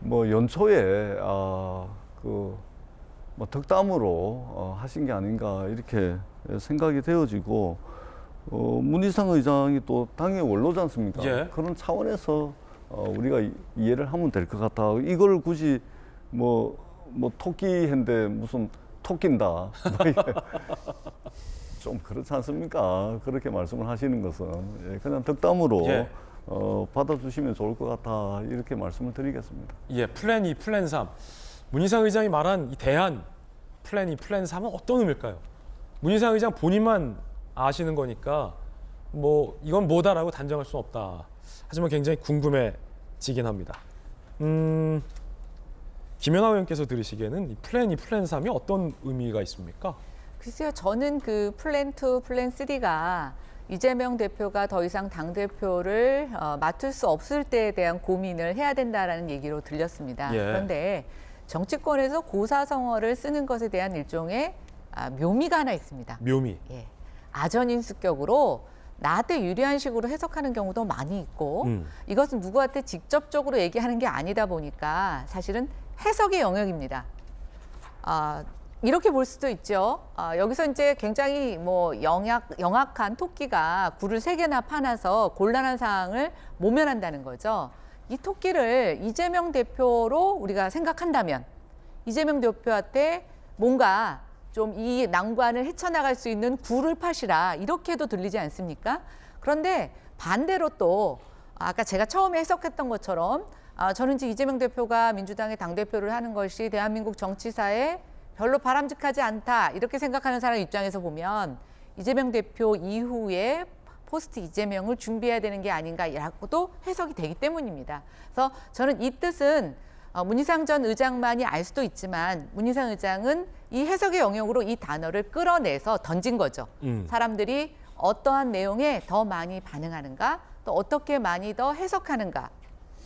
뭐 연초에 뭐 덕담으로 하신 게 아닌가 이렇게 생각이 되어지고 문희상 의장이 또 당의 원로지 않습니까? 예. 그런 차원에서 우리가 이해를 하면 될 것 같다. 이걸 굳이 뭐 토끼인데 무슨 토낀다. 좀 그렇지 않습니까? 그렇게 말씀을 하시는 것은 그냥 덕담으로 예. 받아주시면 좋을 것 같아 이렇게 말씀을 드리겠습니다. 예, 플랜 2, 플랜 3. 문희상 의장이 말한 이 대안 플랜 2, 플랜 3은 어떤 의미일까요? 문희상 의장 본인만 아시는 거니까 뭐 이건 뭐다라고 단정할 수는 없다. 하지만 굉장히 궁금해지긴 합니다. 김연아 의원께서 들으시기에는 이 플랜 2, 플랜 3이 어떤 의미가 있습니까? 글쎄요, 저는 그 플랜 2, 플랜 3가 이재명 대표가 더 이상 당대표를 맡을 수 없을 때에 대한 고민을 해야 된다라는 얘기로 들렸습니다. 예. 그런데 정치권에서 고사성어를 쓰는 것에 대한 일종의 묘미가 하나 있습니다. 묘미. 예. 아전인수격으로 나한테 유리한 식으로 해석하는 경우도 많이 있고 이것은 누구한테 직접적으로 얘기하는 게 아니다 보니까 사실은 해석의 영역입니다. 이렇게 볼 수도 있죠. 여기서 이제 굉장히 뭐 영악한 토끼가 굴을 3개나 파놔서 곤란한 상황을 모면한다는 거죠. 이 토끼를 이재명 대표로 우리가 생각한다면 이재명 대표한테 뭔가 좀 이 난관을 헤쳐나갈 수 있는 굴을 파시라 이렇게도 들리지 않습니까? 그런데 반대로 또 아까 제가 처음에 해석했던 것처럼 저는 이제 이재명 대표가 민주당의 당대표를 하는 것이 대한민국 정치사에 별로 바람직하지 않다 이렇게 생각하는 사람 입장에서 보면 이재명 대표 이후에 포스트 이재명을 준비해야 되는 게 아닌가라고도 해석이 되기 때문입니다. 그래서 저는 이 뜻은 문희상 전 의장만이 알 수도 있지만 문희상 의장은 이 해석의 영역으로 이 단어를 끌어내서 던진 거죠. 사람들이 어떠한 내용에 더 많이 반응하는가 또 어떻게 많이 더 해석하는가.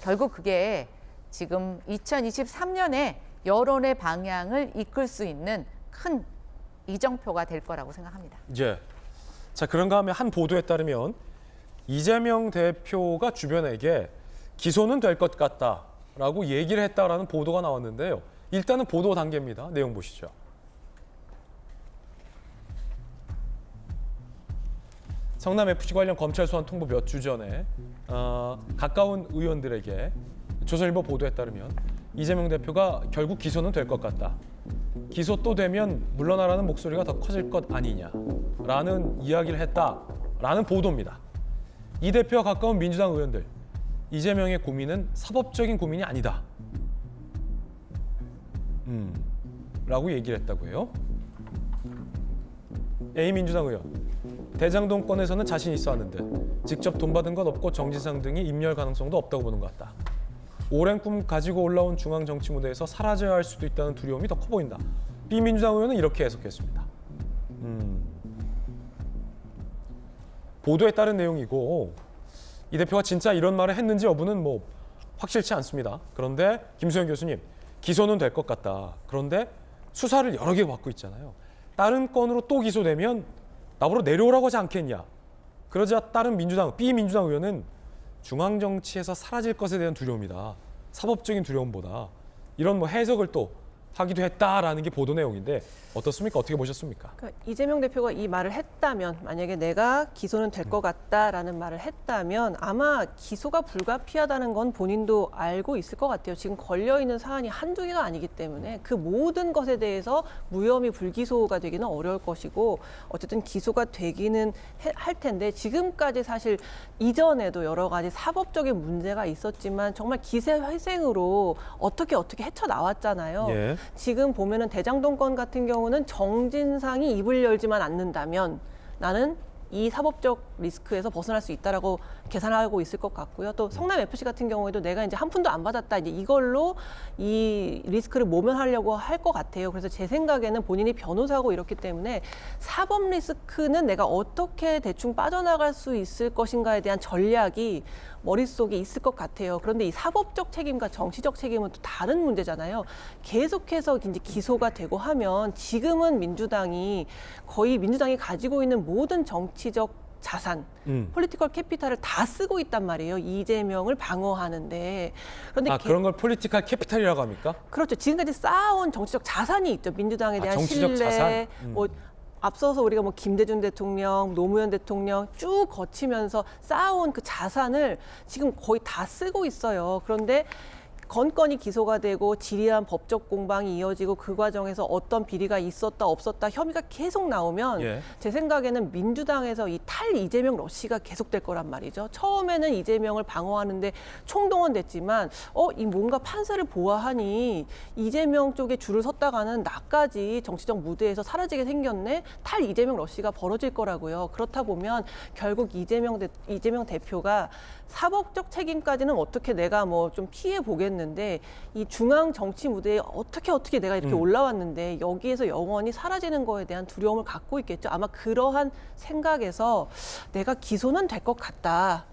결국 그게 지금 2023년에 여론의 방향을 이끌 수 있는 큰 이정표가 될 거라고 생각합니다. 예. 자, 그런가 하면 한 보도에 따르면 이재명 대표가 주변에게 기소는 될 것 같다라고 얘기를 했다라는 보도가 나왔는데요. 일단은 보도 단계입니다. 내용 보시죠. 성남FC 관련 검찰 소환 통보 몇 주 전에 가까운 의원들에게 조선일보 보도에 따르면 이재명 대표가 결국 기소는 될 것 같다. 기소 또 되면 물러나라는 목소리가 더 커질 것 아니냐라는 이야기를 했다라는 보도입니다. 이 대표와 가까운 민주당 의원들, 이재명의 고민은 사법적인 고민이 아니다. 라고 얘기를 했다고 해요. A 민주당 의원, 대장동 건에서는 자신 있어 하는데 직접 돈 받은 것 없고 정진상 등이 인멸 가능성도 없다고 보는 것 같다. 오랜 꿈 가지고 올라온 중앙 정치 무대에서 사라져야 할 수도 있다는 두려움이 더 커 보인다. B 민주당 의원은 이렇게 해석했습니다. 보도에 따른 내용이고 이 대표가 진짜 이런 말을 했는지 여부는 뭐 확실치 않습니다. 그런데 김수현 교수님, 기소는 될 것 같다. 그런데 수사를 여러 개 받고 있잖아요. 다른 건으로 또 기소되면 나보러 내려오라고 하지 않겠냐. 그러자 다른 민주당, B 민주당 의원은 중앙 정치에서 사라질 것에 대한 두려움이다. 사법적인 두려움보다 이런 뭐 해석을 또 하기도 했다라는 게 보도 내용인데 어떻습니까? 어떻게 보셨습니까? 그러니까 이재명 대표가 이 말을 했다면, 만약에 내가 기소는 될 것 같다라는 말을 했다면 아마 기소가 불가피하다는 건 본인도 알고 있을 것 같아요. 지금 걸려있는 사안이 한두 개가 아니기 때문에 그 모든 것에 대해서 무혐의 불기소가 되기는 어려울 것이고 어쨌든 기소가 되기는 할 텐데 지금까지 사실 이전에도 여러 가지 사법적인 문제가 있었지만 정말 기세회생으로 어떻게 헤쳐나왔잖아요. 예. 지금 보면은 대장동 건 같은 경우는 정진상이 입을 열지만 않는다면 나는 이 사법적 리스크에서 벗어날 수 있다라고 계산하고 있을 것 같고요. 또 성남 FC 같은 경우에도 내가 이제 한 푼도 안 받았다, 이제 이걸로 이 리스크를 모면하려고 할 것 같아요. 그래서 제 생각에는 본인이 변호사고 이렇기 때문에 사법 리스크는 내가 어떻게 대충 빠져나갈 수 있을 것인가에 대한 전략이 머릿속에 있을 것 같아요. 그런데 이 사법적 책임과 정치적 책임은 또 다른 문제잖아요. 계속해서 이제 기소가 되고 하면 지금은 민주당이 거의 민주당이 가지고 있는 모든 정치적 자산, 폴리티컬 캐피탈을 다 쓰고 있단 말이에요. 이재명을 방어하는데. 그런데 그런 걸 폴리티컬 캐피탈이라고 합니까? 그렇죠. 지금까지 쌓아온 정치적 자산이 있죠. 민주당에 대한 정치적 신뢰, 자산? 뭐 앞서서 우리가 뭐 김대중 대통령, 노무현 대통령 쭉 거치면서 쌓아온 그 자산을 지금 거의 다 쓰고 있어요. 그런데 건건이 기소가 되고 지리한 법적 공방이 이어지고 그 과정에서 어떤 비리가 있었다 없었다 혐의가 계속 나오면 제 생각에는 민주당에서 이 탈 이재명 러시가 계속될 거란 말이죠. 처음에는 이재명을 방어하는데 총동원됐지만 이 뭔가 판사를 보아하니 이재명 쪽에 줄을 섰다가는 나까지 정치적 무대에서 사라지게 생겼네. 탈 이재명 러시가 벌어질 거라고요. 그렇다 보면 결국 이재명 대표가 사법적 책임까지는 어떻게 내가 뭐 좀 피해 보겠는데 이 중앙 정치 무대에 어떻게 내가 이렇게 올라왔는데 여기에서 영원히 사라지는 거에 대한 두려움을 갖고 있겠죠. 아마 그러한 생각에서 내가 기소는 될 것 같다.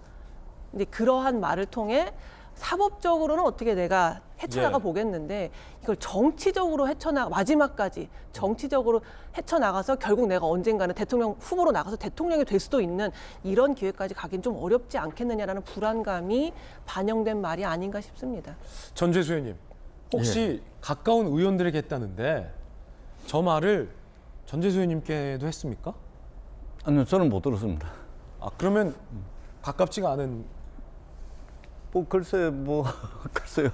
이제 그러한 말을 통해 사법적으로는 어떻게 내가 헤쳐나가 보겠는데 이걸 정치적으로 마지막까지 정치적으로 헤쳐나가서 결국 내가 언젠가는 대통령 후보로 나가서 대통령이 될 수도 있는 이런 기회까지 가긴 좀 어렵지 않겠느냐라는 불안감이 반영된 말이 아닌가 싶습니다. 전재수 의원님, 혹시 가까운 의원들에게 했다는데 저 말을 전재수 의원님께도 했습니까? 아니요, 저는 못 들었습니다. 그러면 가깝지가 않은... 글쎄요.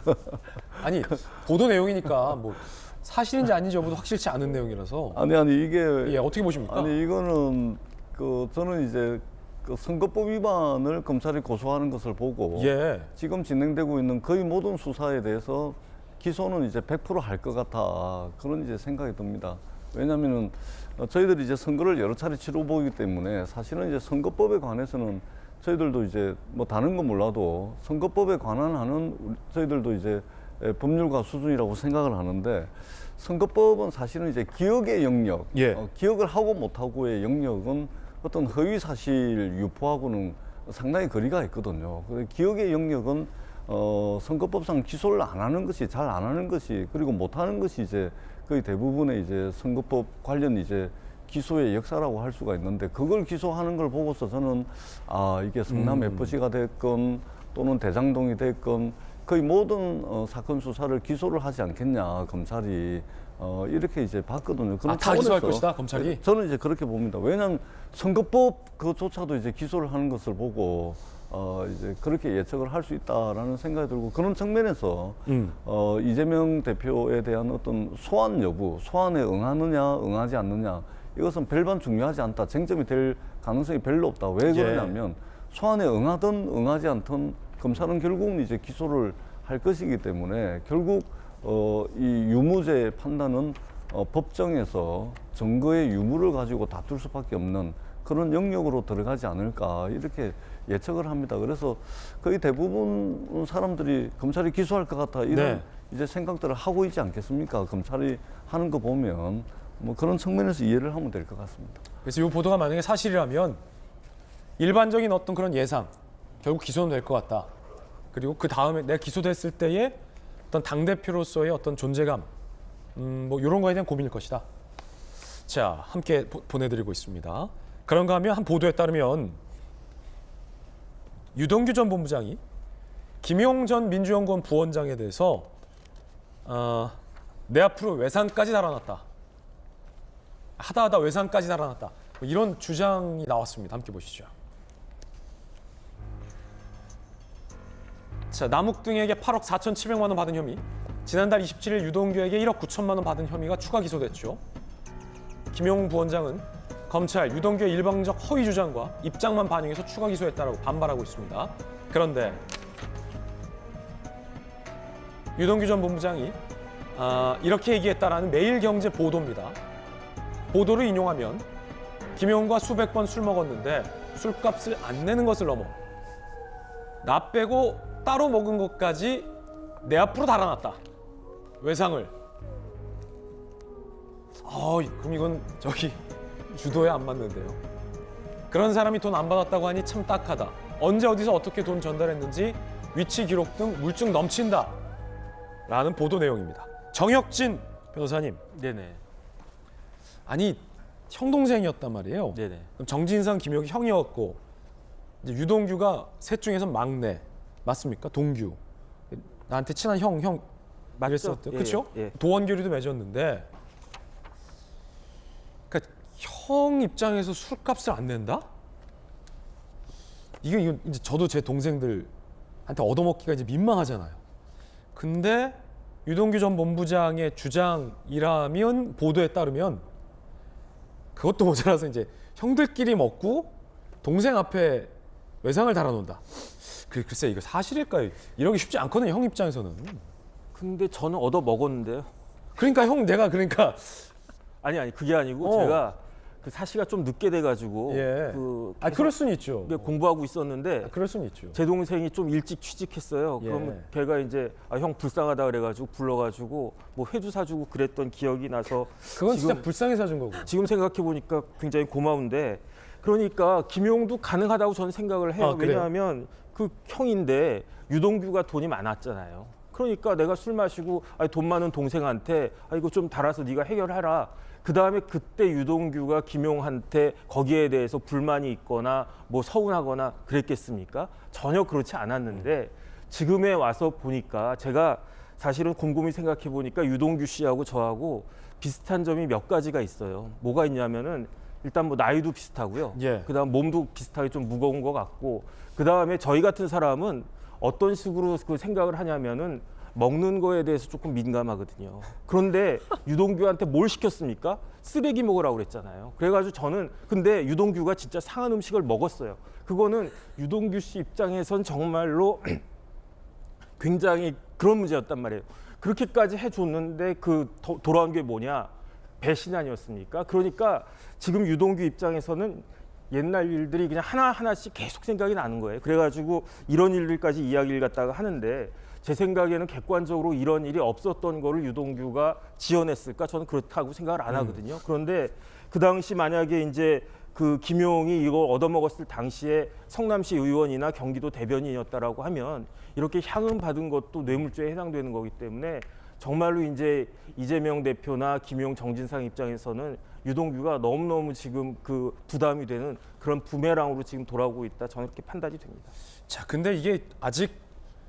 아니, 보도 내용이니까 뭐 사실인지 아닌지 여부도 확실치 않은 내용이라서. 아니 이게 어떻게 보십니까? 아니 이거는 저는 이제 선거법 위반을 검찰이 고소하는 것을 보고 지금 진행되고 있는 거의 모든 수사에 대해서 기소는 이제 100% 할 것 같아, 그런 이제 생각이 듭니다. 왜냐하면은 저희들이 이제 선거를 여러 차례 치러보기 때문에 사실은 이제 선거법에 관해서는 저희들도 이제 뭐 다른 건 몰라도 선거법에 관한 하는 저희들도 이제 법률가 수준이라고 생각을 하는데, 선거법은 사실은 이제 기억의 영역, 기억을 하고 못하고의 영역은 어떤 허위 사실 유포하고는 상당히 거리가 있거든요. 그래서 기억의 영역은 선거법상 기소를 안 하는 것이, 잘 안 하는 것이, 그리고 못 하는 것이 이제 거의 대부분의 이제 선거법 관련 이제 기소의 역사라고 할 수가 있는데, 그걸 기소하는 걸 보고서 저는 이게 성남 FC가 됐건 또는 대장동이 됐건 거의 모든 사건 수사를 기소를 하지 않겠냐, 검찰이 이렇게 이제 봤거든요. 그런 다 기소할 것이다, 검찰이? 저는 이제 그렇게 봅니다. 왜냐하면 선거법 그조차도 이제 기소를 하는 것을 보고 이제 그렇게 예측을 할 수 있다라는 생각이 들고, 그런 측면에서 이재명 대표에 대한 어떤 소환 여부, 소환에 응하느냐 응하지 않느냐, 이것은 별반 중요하지 않다, 쟁점이 될 가능성이 별로 없다. 왜 그러냐면 소환에 응하든 응하지 않든 검찰은 결국은 이제 기소를 할 것이기 때문에 결국 이 유무죄 판단은 법정에서 증거의 유무를 가지고 다툴 수밖에 없는 그런 영역으로 들어가지 않을까, 이렇게 예측을 합니다. 그래서 거의 대부분 사람들이 검찰이 기소할 것 같아, 이런 이제 생각들을 하고 있지 않겠습니까? 검찰이 하는 거 보면 뭐 그런 측면에서 이해를 하면 될 것 같습니다. 그래서 이 보도가 만약에 사실이라면 일반적인 어떤 그런 예상, 결국 기소는 될 것 같다. 그리고 그 다음에 내가 기소됐을 때의 어떤 당대표로서의 어떤 존재감, 뭐 이런 거에 대한 고민일 것이다. 자, 함께 보내드리고 있습니다. 그런가 하면 한 보도에 따르면 유동규 전 본부장이 김용 전 민주연구원 부원장에 대해서 내 앞으로 외상까지 달아났다. 하다 외상까지 달아났다. 뭐 이런 주장이 나왔습니다. 함께 보시죠. 자, 남욱 등에게 8억 4,700만 원 받은 혐의, 지난달 27일 유동규에게 1억 9천만 원 받은 혐의가 추가 기소됐죠. 김용 부원장은 검찰 유동규의 일방적 허위 주장과 입장만 반영해서 추가 기소했다라고 반발하고 있습니다. 그런데 유동규 전 본부장이 이렇게 얘기했다라는 매일경제 보도입니다. 보도를 인용하면 김용과 수백 번 술 먹었는데 술값을 안 내는 것을 넘어 나 빼고 따로 먹은 것까지 내 앞으로 달아났다. 외상을. 그럼 이건 저기 주도에 안 맞는데요. 그런 사람이 돈 안 받았다고 하니 참 딱하다. 언제 어디서 어떻게 돈 전달했는지 위치 기록 등 물증 넘친다. 라는 보도 내용입니다. 정혁진 변호사님. 네네. 아니 형 동생이었단 말이에요. 네네. 그럼 정진상, 김용이 형이었고 이제 유동규가 셋 중에서 막내 맞습니까? 동규. 나한테 친한 형 그랬었죠. 그렇죠? 예. 도원결의도 맺었는데 그러니까 형 입장에서 술값을 안 낸다? 이거 이제 저도 제 동생들한테 얻어먹기가 이제 민망하잖아요. 근데 유동규 전 본부장의 주장이라면 보도에 따르면 그것도 모자라서 이제 형들끼리 먹고 동생 앞에 외상을 달아놓는다. 글쎄 이거 사실일까요? 이러기 쉽지 않거든요. 형 입장에서는. 근데 저는 얻어 먹었는데요. 그러니까 형 내가 그러니까 아니 그게 아니고 제가 그 사시가 좀 늦게 돼가지고 그럴 수는 있죠. 공부하고 있었는데 그럴 수는 있죠. 제 동생이 좀 일찍 취직했어요. 그러면 걔가 이제 형 불쌍하다 그래가지고 불러가지고 뭐 회주 사주고 그랬던 기억이 나서 그건 진짜 불쌍해 사준 거고. 지금 생각해 보니까 굉장히 고마운데 그러니까 김용도 가능하다고 저는 생각을 해요. 왜냐하면 그 형인데 유동규가 돈이 많았잖아요. 그러니까 내가 술 마시고 돈 많은 동생한테 이거 좀 달아서 네가 해결하라. 그다음에 그때 유동규가 김용한테 거기에 대해서 불만이 있거나 뭐 서운하거나 그랬겠습니까? 전혀 그렇지 않았는데 지금에 와서 보니까 제가 사실은 곰곰이 생각해 보니까 유동규 씨하고 저하고 비슷한 점이 몇 가지가 있어요. 뭐가 있냐면은 일단 뭐 나이도 비슷하고요. 그다음 몸도 비슷하게 좀 무거운 것 같고 그다음에 저희 같은 사람은 어떤 식으로 그 생각을 하냐면은 먹는 거에 대해서 조금 민감하거든요. 그런데 유동규한테 뭘 시켰습니까? 쓰레기 먹으라고 그랬잖아요. 그래가지고 저는 근데 유동규가 진짜 상한 음식을 먹었어요. 그거는 유동규 씨 입장에선 정말로 굉장히 그런 문제였단 말이에요. 그렇게까지 해줬는데 그 돌아온 게 뭐냐? 배신 아니었습니까? 그러니까 지금 유동규 입장에서는 옛날 일들이 그냥 하나하나씩 계속 생각이 나는 거예요. 그래가지고 이런 일들까지 이야기를 갖다가 하는데 제 생각에는 객관적으로 이런 일이 없었던 거를 유동규가 지어냈을까? 저는 그렇다고 생각을 안 하거든요. 그런데 그 당시 만약에 이제 그 김용이 이걸 얻어먹었을 당시에 성남시 의원이나 경기도 대변인이었다라고 하면 이렇게 향응 받은 것도 뇌물죄에 해당되는 거기 때문에 정말로 이제 이재명 대표나 김용, 정진상 입장에서는 유동규가 너무너무 지금 그 부담이 되는 그런 부메랑으로 지금 돌아오고 있다. 저는 그렇게 판단이 됩니다. 자, 근데 이게 아직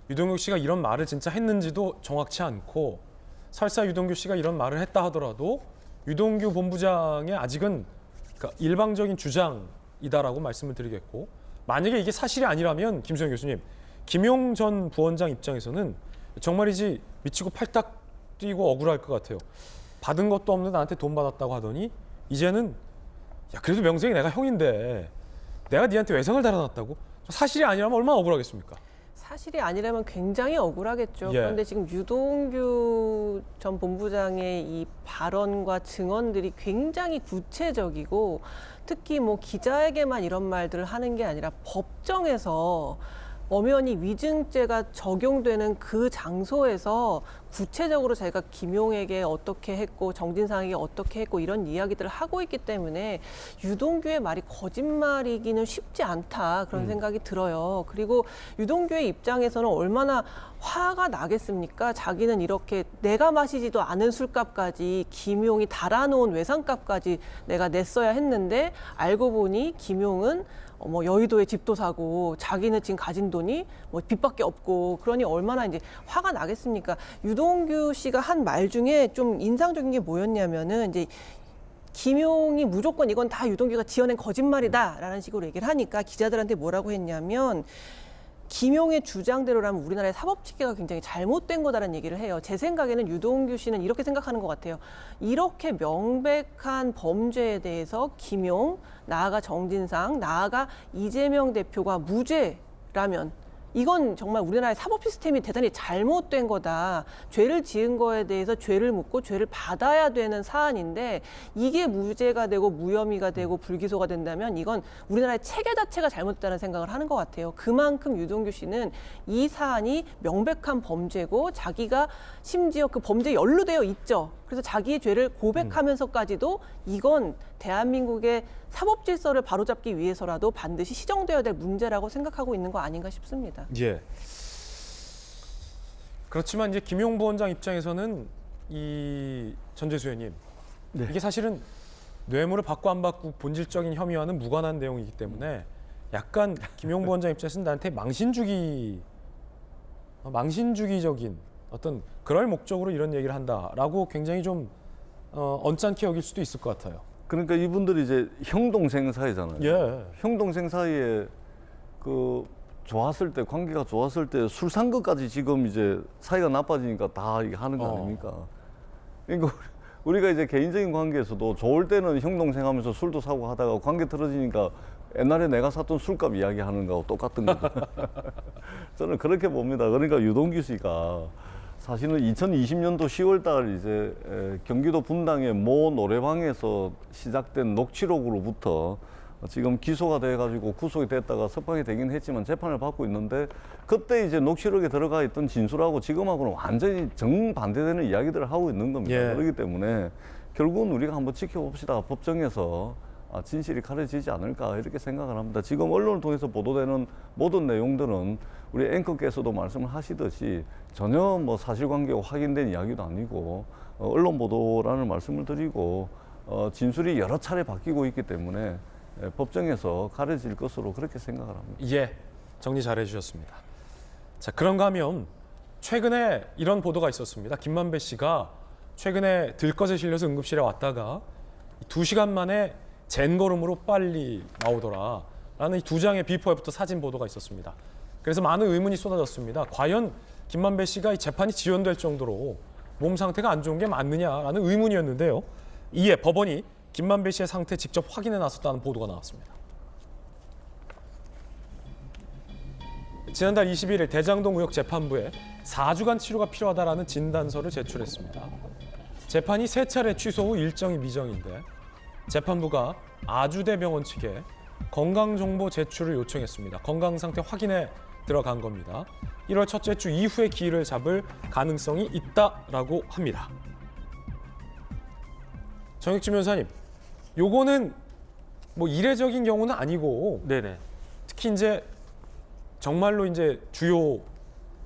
유동규 씨가 이런 말을 진짜 했는지도 정확치 않고 설사 유동규 씨가 이런 말을 했다 하더라도 유동규 본부장의 아직은 그러니까 일방적인 주장이다라고 말씀을 드리겠고 만약에 이게 사실이 아니라면 김수영 교수님, 김용 전 부원장 입장에서는 정말이지 미치고 팔딱 뛰고 억울할 것 같아요. 받은 것도 없는 나한테 돈 받았다고 하더니 이제는 야 그래도 명색이 내가 형인데 내가 네한테 외상을 달아놨다고? 사실이 아니라면 얼마나 억울하겠습니까? 사실이 아니라면 굉장히 억울하겠죠. 그런데 지금 유동규 전 본부장의 이 발언과 증언들이 굉장히 구체적이고 특히 뭐 기자에게만 이런 말들을 하는 게 아니라 법정에서 엄연히 위증죄가 적용되는 그 장소에서 구체적으로 자기가 김용에게 어떻게 했고 정진상에게 어떻게 했고 이런 이야기들을 하고 있기 때문에 유동규의 말이 거짓말이기는 쉽지 않다 그런 생각이 들어요. 그리고 유동규의 입장에서는 얼마나 화가 나겠습니까? 자기는 이렇게 내가 마시지도 않은 술값까지 김용이 달아놓은 외상값까지 내가 냈어야 했는데 알고 보니 김용은 뭐 여의도에 집도 사고 자기는 지금 가진 돈이 뭐 빚밖에 없고 그러니 얼마나 이제 화가 나겠습니까? 유동규 씨가 한 말 중에 좀 인상적인 게 뭐였냐면은 이제 김용이 무조건 이건 다 유동규가 지어낸 거짓말이다라는 식으로 얘기를 하니까 기자들한테 뭐라고 했냐면 김용의 주장대로라면 우리나라의 사법체계가 굉장히 잘못된 거다라는 얘기를 해요. 제 생각에는 유동규 씨는 이렇게 생각하는 것 같아요. 이렇게 명백한 범죄에 대해서 김용, 나아가 정진상, 나아가 이재명 대표가 무죄라면 이건 정말 우리나라의 사법 시스템이 대단히 잘못된 거다. 죄를 지은 거에 대해서 죄를 묻고 죄를 받아야 되는 사안인데 이게 무죄가 되고 무혐의가 되고 불기소가 된다면 이건 우리나라의 체계 자체가 잘못됐다는 생각을 하는 것 같아요. 그만큼 유동규 씨는 이 사안이 명백한 범죄고 자기가 심지어 그 범죄에 연루되어 있죠. 그래서 자기의 죄를 고백하면서까지도 이건 대한민국의 사법 질서를 바로잡기 위해서라도 반드시 시정되어야 될 문제라고 생각하고 있는 거 아닌가 싶습니다. 예. 그렇지만 이제 김용 부원장 입장에서는 이 전재수 의원님, 네. 이게 사실은 뇌물을 받고 안 받고 본질적인 혐의와는 무관한 내용이기 때문에 약간 김용 부원장 입장에서는 나한테 망신주기적인 어떤 그럴 목적으로 이런 얘기를 한다라고 굉장히 좀 언짢게 여길 수도 있을 것 같아요. 그러니까 이분들이 이제 형 동생 사이잖아요. 예. 형 동생 사이에 그 좋았을 때, 관계가 좋았을 때 술 산 것까지 지금 이제 사이가 나빠지니까 다 이게 하는 거 아닙니까? 그러니까 우리가 이제 개인적인 관계에서도 좋을 때는 형 동생 하면서 술도 사고 하다가 관계 틀어지니까 옛날에 내가 샀던 술값 이야기하는 거하고 똑같은 거죠. 저는 그렇게 봅니다. 그러니까 유동규 씨가 사실은 2020년도 10월 달 이제 경기도 분당의 모 노래방에서 시작된 녹취록으로부터 지금 기소가 돼가지고 구속이 됐다가 석방이 되긴 했지만 재판을 받고 있는데 그때 이제 녹취록에 들어가 있던 진술하고 지금하고는 완전히 정반대되는 이야기들을 하고 있는 겁니다. 예. 그렇기 때문에 결국은 우리가 한번 지켜봅시다. 법정에서 진실이 가려지지 않을까 이렇게 생각을 합니다. 지금 언론을 통해서 보도되는 모든 내용들은 우리 앵커께서도 말씀을 하시듯이 전혀 뭐 사실관계가 확인된 이야기도 아니고 언론 보도라는 말씀을 드리고 진술이 여러 차례 바뀌고 있기 때문에 법정에서 가려질 것으로 그렇게 생각을 합니다. 예, 정리 잘 해주셨습니다. 자, 그런가 하면 최근에 이런 보도가 있었습니다. 김만배 씨가 최근에 들것에 실려서 응급실에 왔다가 2시간 만에 젠걸음으로 빨리 나오더라 라는 이 2장의 비포 애프터 사진 보도가 있었습니다. 그래서 많은 의문이 쏟아졌습니다. 과연 김만배 씨가 이 재판이 지연될 정도로 몸 상태가 안 좋은 게 맞느냐라는 의문이었는데요. 이에 법원이 김만배 씨의 상태 직접 확인해 나섰다는 보도가 나왔습니다. 지난달 21일 대장동 의혹 재판부에 4주간 치료가 필요하다라는 진단서를 제출했습니다. 재판이 3차례 취소 후 일정이 미정인데 재판부가 아주대병원 측에 건강정보 제출을 요청했습니다. 건강 상태 확인에 들어간 겁니다. 1월 첫째 주 이후에 기일을 잡을 가능성이 있다라고 합니다. 정익진 변호사님, 요거는 뭐 이례적인 경우는 아니고, 네네. 특히 이제 정말로 이제 주요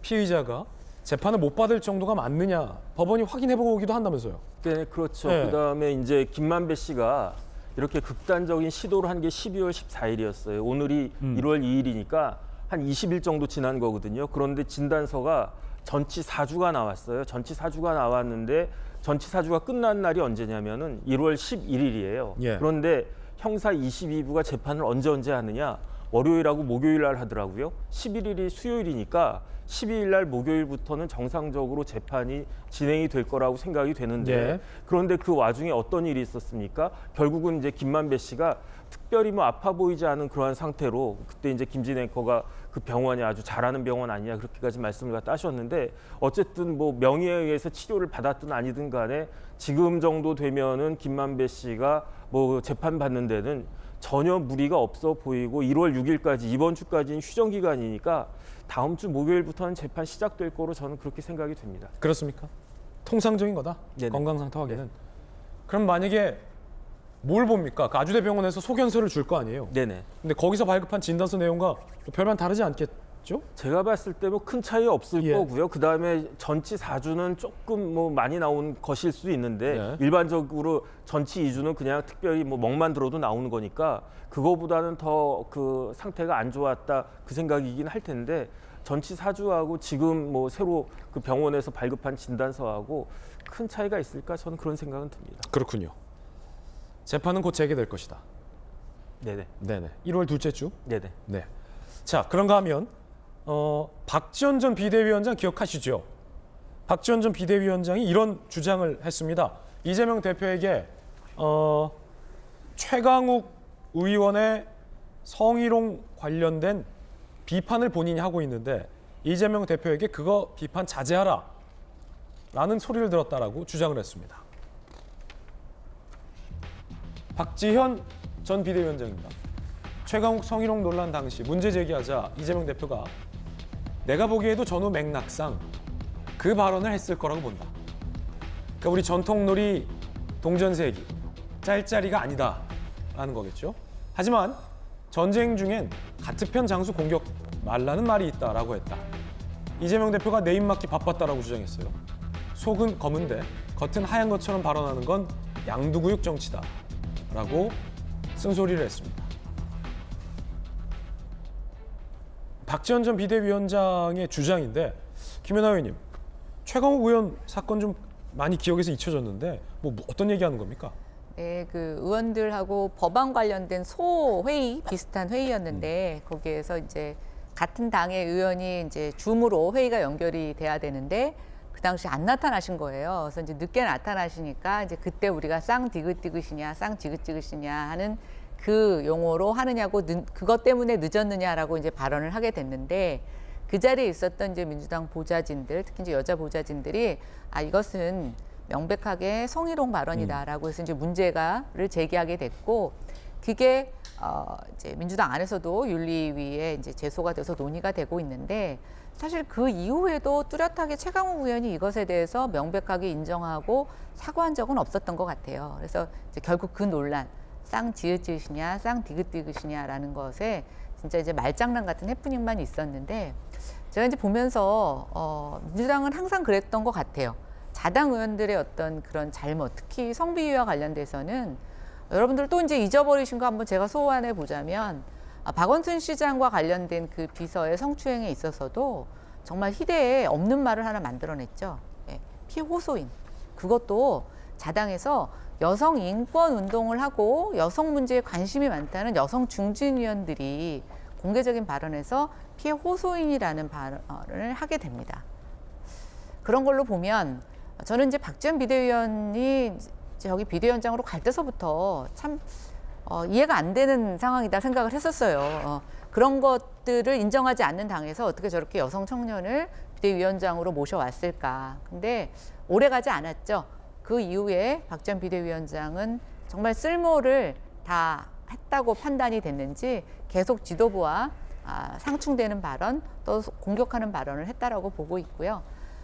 피의자가 재판을 못 받을 정도가 맞느냐 법원이 확인해 보기도 한다면서요. 네, 그렇죠. 네. 그다음에 이제 김만배 씨가 이렇게 극단적인 시도를 한 게 12월 14일이었어요. 오늘이 1월 2일이니까 한 20일 정도 지난 거거든요. 그런데 진단서가 전치 4주가 나왔어요. 전치 4주가 나왔는데 전치 4주가 끝난 날이 언제냐면은 1월 11일이에요. 예. 그런데 형사 22부가 재판을 언제 하느냐? 월요일하고 목요일 날 하더라고요. 11일이 수요일이니까 12일 날 목요일부터는 정상적으로 재판이 진행이 될 거라고 생각이 되는데 예. 그런데 그 와중에 어떤 일이 있었습니까? 결국은 이제 김만배 씨가 특별히 뭐 아파 보이지 않은 그러한 상태로 그때 이제 김진 앵커가 그 병원이 아주 잘하는 병원 아니냐 그렇게까지 말씀을 갖다 하셨는데 어쨌든 뭐 명의에 의해서 치료를 받았든 아니든 간에 지금 정도 되면은 김만배 씨가 뭐 재판 받는 데는 전혀 무리가 없어 보이고 1월 6일까지 이번 주까지는 휴정 기간이니까 다음 주 목요일부터는 재판 시작될 거로 저는 그렇게 생각이 됩니다. 그렇습니까? 통상적인 거다. 네네. 건강 상태 확인은. 그럼 만약에 뭘 봅니까? 그 아주대병원에서 소견서를 줄 거 아니에요. 네네. 근데 거기서 발급한 진단서 내용과 별반 다르지 않겠죠? 제가 봤을 때 뭐 큰 차이 없을 예. 거고요. 그 다음에 전치 4주는 조금 뭐 많이 나온 것일 수도 있는데 예. 일반적으로 전치 2주는 그냥 특별히 뭐 멍만 들어도 나오는 거니까 그거보다는 더 그 상태가 안 좋았다 그 생각이긴 할 텐데 전치 4주하고 지금 뭐 새로 그 병원에서 발급한 진단서하고 큰 차이가 있을까 저는 그런 생각은 듭니다. 그렇군요. 재판은 곧 재개될 것이다. 네네. 네네. 1월 둘째 주. 네네. 네. 자, 그런가 하면 박지원 전 비대위원장 기억하시죠? 박지원 전 비대위원장이 이런 주장을 했습니다. 이재명 대표에게 최강욱 의원의 성희롱 관련된 비판을 본인이 하고 있는데 이재명 대표에게 그거 비판 자제하라 라는 소리를 들었다라고 주장을 했습니다. 박지현 전 비대위원장입니다. 최강욱 성희롱 논란 당시 문제 제기하자 이재명 대표가 내가 보기에도 전후 맥락상 그 발언을 했을 거라고 본다. 그러니까 우리 전통놀이 동전세기 짤짤이가 아니다라는 거겠죠. 하지만 전쟁 중엔 같은 편 장수 공격 말라는 말이 있다라고 했다. 이재명 대표가 내 입맞기 바빴다라고 주장했어요. 속은 검은데 겉은 하얀 것처럼 발언하는 건 양두구육 정치다라고 쓴소리를 했습니다. 박지원 전 비대위원장의 주장인데 김연아 의원님, 최강욱 의원 사건 좀 많이 기억에서 잊혀졌는데 뭐 어떤 얘기하는 겁니까? 네, 그 의원들하고 법안 관련된 소회의 비슷한 회의였는데 거기에서 이제 같은 당의 의원이 이제 줌으로 회의가 연결이 돼야 되는데 그 당시 안 나타나신 거예요. 그래서 이제 늦게 나타나시니까 이제 그때 우리가 쌍디귿디귿이냐 쌍지긋지긋이냐 하는 그 용어로 하느냐고 그것 때문에 늦었느냐라고 이제 발언을 하게 됐는데 그 자리에 있었던 이제 민주당 보좌진들, 특히 이제 여자 보좌진들이 이것은 명백하게 성희롱 발언이다라고 해서 이제 문제가를 제기하게 됐고 그게 이제 민주당 안에서도 윤리위에 이제 제소가 돼서 논의가 되고 있는데 사실 그 이후에도 뚜렷하게 최강욱 의원이 이것에 대해서 명백하게 인정하고 사과한 적은 없었던 것 같아요. 그래서 이제 결국 그 논란 쌍지읒지읒이냐 쌍디귿디귿이냐라는 것에 진짜 이제 말장난 같은 해프닝만 있었는데 제가 이제 보면서 민주당은 항상 그랬던 것 같아요. 자당 의원들의 어떤 그런 잘못, 특히 성비위와 관련돼서는 여러분들 또 이제 잊어버리신 거 한번 제가 소환해 보자면 박원순 시장과 관련된 그 비서의 성추행에 있어서도 정말 희대에 없는 말을 하나 만들어냈죠. 예, 피호소인. 그것도 자당에서 여성 인권 운동을 하고 여성 문제에 관심이 많다는 여성 중진 위원들이 공개적인 발언에서 피해 호소인이라는 발언을 하게 됩니다. 그런 걸로 보면 저는 이제 박지원 비대위원이 여기 비대위원장으로 갈 때서부터 참 이해가 안 되는 상황이다 생각을 했었어요. 그런 것들을 인정하지 않는 당에서 어떻게 저렇게 여성 청년을 비대위원장으로 모셔왔을까. 근데 오래 가지 않았죠. 그 이후에 박지원 비대위원장은 정말 쓸모를 다 했다고 판단이 됐는지 계속 지도부와 상충되는 발언 또 공격하는 발언을 했다라고 보고 있고요.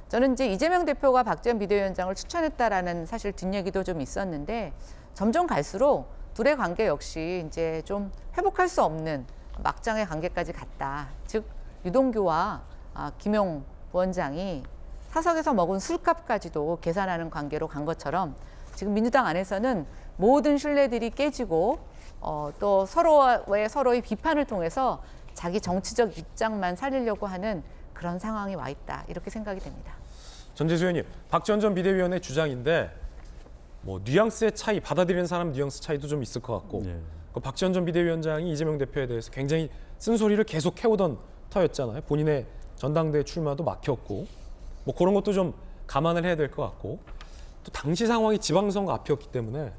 저는 이제 이재명 대표가 박지원 비대위원장을 추천했다라는 사실 뒷얘기도 좀 있었는데 점점 갈수록 둘의 관계 역시 이제 좀 회복할 수 없는 막장의 관계까지 갔다. 즉 유동규와 김용 부원장이 사석에서 먹은 술값까지도 계산하는 관계로 간 것처럼 지금 민주당 안에서는 모든 신뢰들이 깨지고 또 서로의 비판을 통해서 자기 정치적 입장만 살리려고 하는 그런 상황이 와 있다. 이렇게 생각이 됩니다. 전재수 의원님, 박지원 전 비대위원의 주장인데 뭐 뉘앙스의 차이, 받아들이는 사람 뉘앙스 차이도 좀 있을 것 같고 그 박지원 전 비대위원장이 이재명 대표에 대해서 굉장히 쓴소리를 계속 해오던 터였잖아요. 본인의 전당대회 출마도 막혔고 뭐 그런 것도 좀 감안을 해야 될 것 같고 또 당시 상황이 지방선거 앞이었기 때문에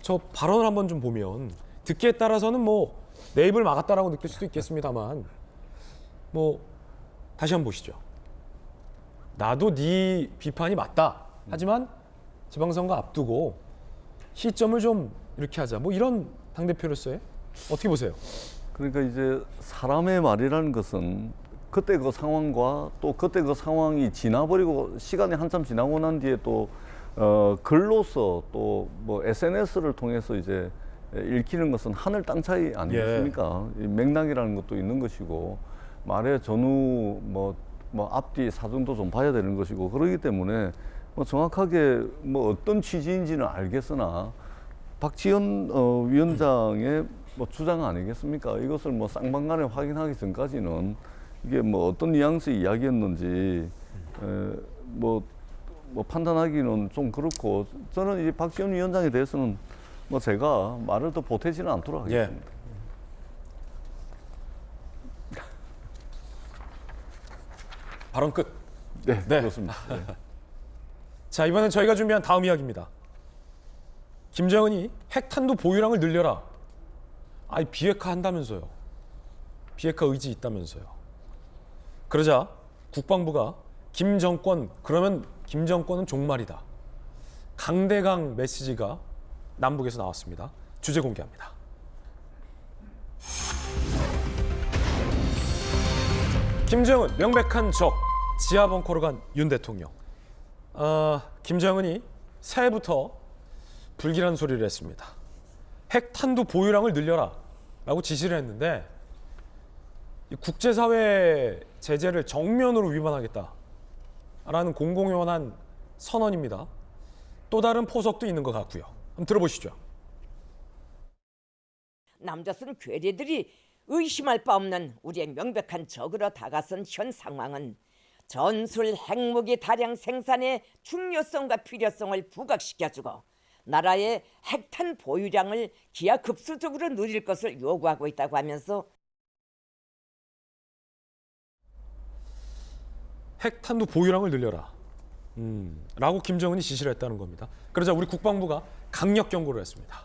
저 발언을 한번 좀 보면 듣기에 따라서는 뭐 내 입을 막았다라고 느낄 수도 있겠습니다만 뭐 다시 한번 보시죠. 나도 네 비판이 맞다. 하지만 지방선거 앞두고 시점을 좀 이렇게 하자. 뭐 이런 당대표로서의 어떻게 보세요? 그러니까 이제 사람의 말이라는 것은 그때 그 상황과 또 그때 그 상황이 지나버리고 시간이 한참 지나고 난 뒤에 또 글로서 또 뭐 SNS를 통해서 이제 읽히는 것은 하늘 땅 차이 아니겠습니까? 이 맥락이라는 것도 있는 것이고 말의 전후 뭐 앞뒤 사정도 좀 봐야 되는 것이고 그러기 때문에 뭐 정확하게 뭐 어떤 취지인지는 알겠으나 박지원 위원장의 뭐 주장 아니겠습니까? 이것을 뭐 쌍방간에 확인하기 전까지는 이게 뭐 어떤 뉘앙스의 이야기였는지 뭐 판단하기는 좀 그렇고 저는 이 박지원 위원장에 대해서는 뭐 제가 말을 더 보태지는 않도록 하겠습니다. 발언 끝. 네, 그렇습니다. 네. 자, 이번엔 저희가 준비한 다음 이야기입니다. 김정은이 핵탄두 보유량을 늘려라. 비핵화 한다면서요. 비핵화 의지 있다면서요. 그러자 국방부가 김 정권, 그러면 김 정권은 종말이다. 강대강 메시지가 남북에서 나왔습니다. 주제 공개합니다. 김정은 명백한 적, 지하 벙커로 간 윤 대통령. 김정은이 새해부터 불길한 소리를 했습니다. 핵탄두 보유량을 늘려라 라고 지시를 했는데 국제사회 제재를 정면으로 위반하겠다라는 공공연한 선언입니다. 또 다른 포석도 있는 것 같고요. 한번 들어보시죠. 남조선 괴뢰들이 의심할 바 없는 우리의 명백한 적으로 다가선 현 상황은 전술 핵무기 다량 생산의 중요성과 필요성을 부각시켜주고 나라의 핵탄 보유량을 기하급수적으로 늘릴 것을 요구하고 있다고 하면서 핵탄두 보유량을 늘려라 라고 김정은이 지시를 했다는 겁니다. 그러자 우리 국방부가 강력 경고를 했습니다.